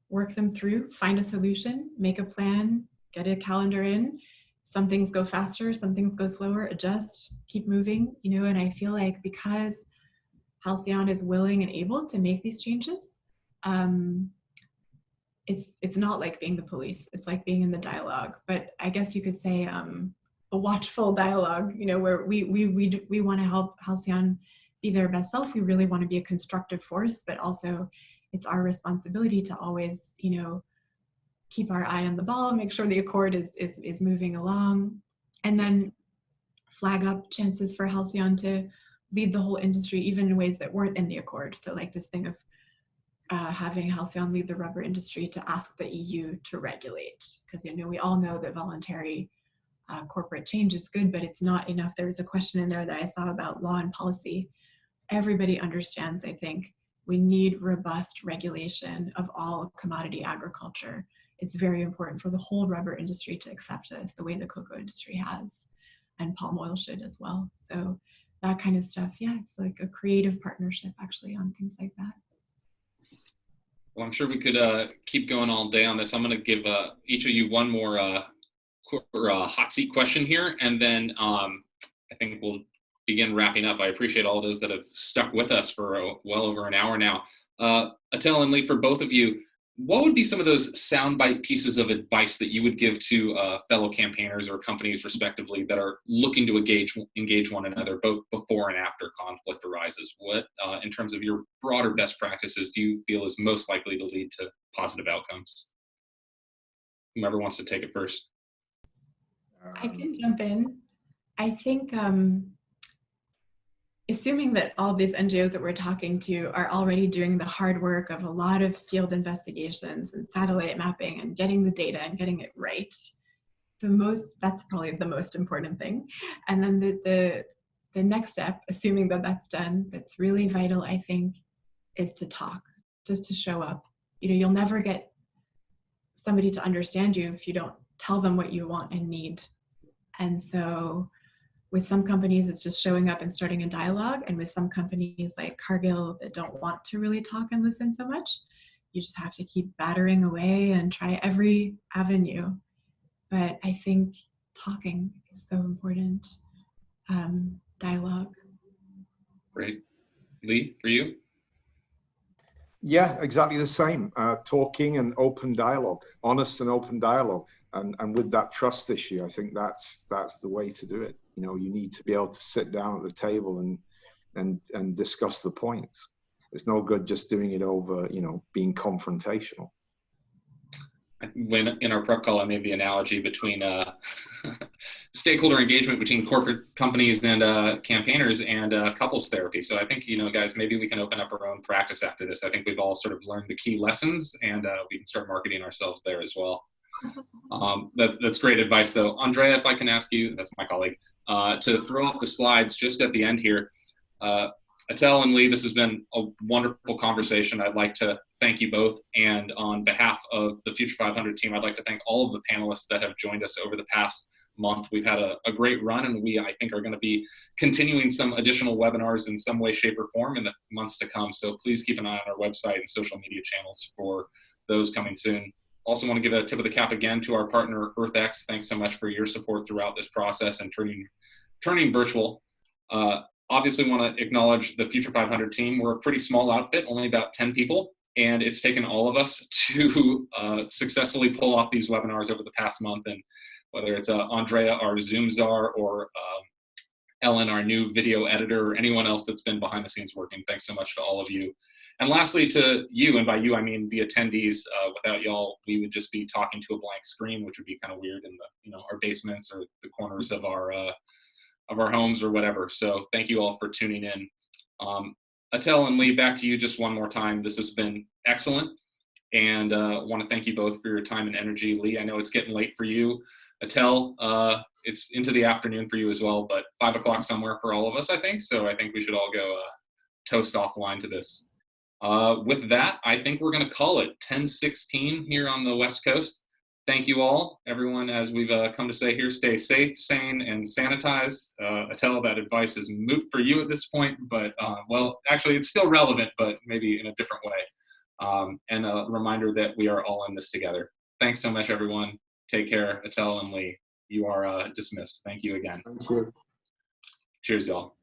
work them through, find a solution, make a plan, get a calendar in. Some things go faster, some things go slower, adjust, keep moving, and I feel like because Halcyon is willing and able to make these changes, it's not like being the police, it's like being in the dialogue. But I guess you could say a watchful dialogue, where we want to help Halcyon be their best self. We really want to be a constructive force, but also it's our responsibility to always, keep our eye on the ball, make sure the accord is moving along, and then flag up chances for Halcyon to lead the whole industry, even in ways that weren't in the accord. So like this thing of having Halcyon lead the rubber industry to ask the EU to regulate, because we all know that voluntary corporate change is good, but it's not enough. There was a question in there that I saw about law and policy. Everybody understands, I think, we need robust regulation of all commodity agriculture. It's very important for the whole rubber industry to accept this the way the cocoa industry has, and palm oil should as well. So that kind of stuff, yeah, it's like a creative partnership actually on things like that. Well, I'm sure we could keep going all day on this. I'm going to give each of you one more hot seat question here, and then I think we'll begin wrapping up. I appreciate all those that have stuck with us for well over an hour now. Etelle and Lee, for both of you, what would be some of those soundbite pieces of advice that you would give to fellow campaigners or companies, respectively, that are looking to engage one another, both before and after conflict arises? What, in terms of your broader best practices, do you feel is most likely to lead to positive outcomes? Whomever wants to take it first. I can jump in. I think assuming that all these NGOs that we're talking to are already doing the hard work of a lot of field investigations and satellite mapping and getting the data and getting it right, that's probably the most important thing. And then the next step, assuming that that's done, that's really vital, I think, is to talk, just to show up. You'll never get somebody to understand you if you don't tell them what you want and need. And so with some companies, it's just showing up and starting a dialogue. And with some companies like Cargill that don't want to really talk and listen so much, you just have to keep battering away and try every avenue. But I think talking is so important. Dialogue. Great. Lee, for you? Yeah, exactly the same. Talking and open dialogue, honest and open dialogue. And with that trust issue, I think that's the way to do it. You need to be able to sit down at the table and discuss the points. It's no good just doing it over, being confrontational. When in our prep call, I made the analogy between stakeholder engagement between corporate companies and campaigners and couples therapy. So I think, guys, maybe we can open up our own practice after this. I think we've all sort of learned the key lessons, and we can start marketing ourselves there as well. That's great advice, though. Andrea, if I can ask you, that's my colleague, to throw up the slides just at the end here. Etelle and Lee, this has been a wonderful conversation. I'd like to thank you both. And on behalf of the Future 500 team, I'd like to thank all of the panelists that have joined us over the past month. We've had a great run, and we, I think, are going to be continuing some additional webinars in some way, shape, or form in the months to come. So please keep an eye on our website and social media channels for those coming soon. Also want to give a tip of the cap again to our partner, EarthX. Thanks so much for your support throughout this process and turning virtual. Obviously want to acknowledge the Future 500 team. We're a pretty small outfit, only about 10 people, and it's taken all of us to successfully pull off these webinars over the past month. And whether it's Andrea, our Zoom czar, or Ellen, our new video editor, or anyone else that's been behind the scenes working, thanks so much to all of you. And lastly, to you, and by you I mean the attendees. Without y'all, we would just be talking to a blank screen, which would be kind of weird in the our basements or the corners of our homes or whatever. So thank you all for tuning in. Etelle and Lee, back to you just one more time. This has been excellent, and want to thank you both for your time and energy. Lee, I know it's getting late for you. Etelle, it's into the afternoon for you as well, but 5 o'clock somewhere for all of us, I think. So I think we should all go toast offline to this. With that, I think we're going to call it 10:16 here on the West Coast. Thank you all, everyone. As we've come to say here, stay safe, sane, and sanitized. Etelle, that advice is moot for you at this point, but well, actually, it's still relevant, but maybe in a different way. And a reminder that we are all in this together. Thanks so much, everyone. Take care. Etelle and Lee, you are dismissed. Thank you again. Thank you. Cheers, y'all.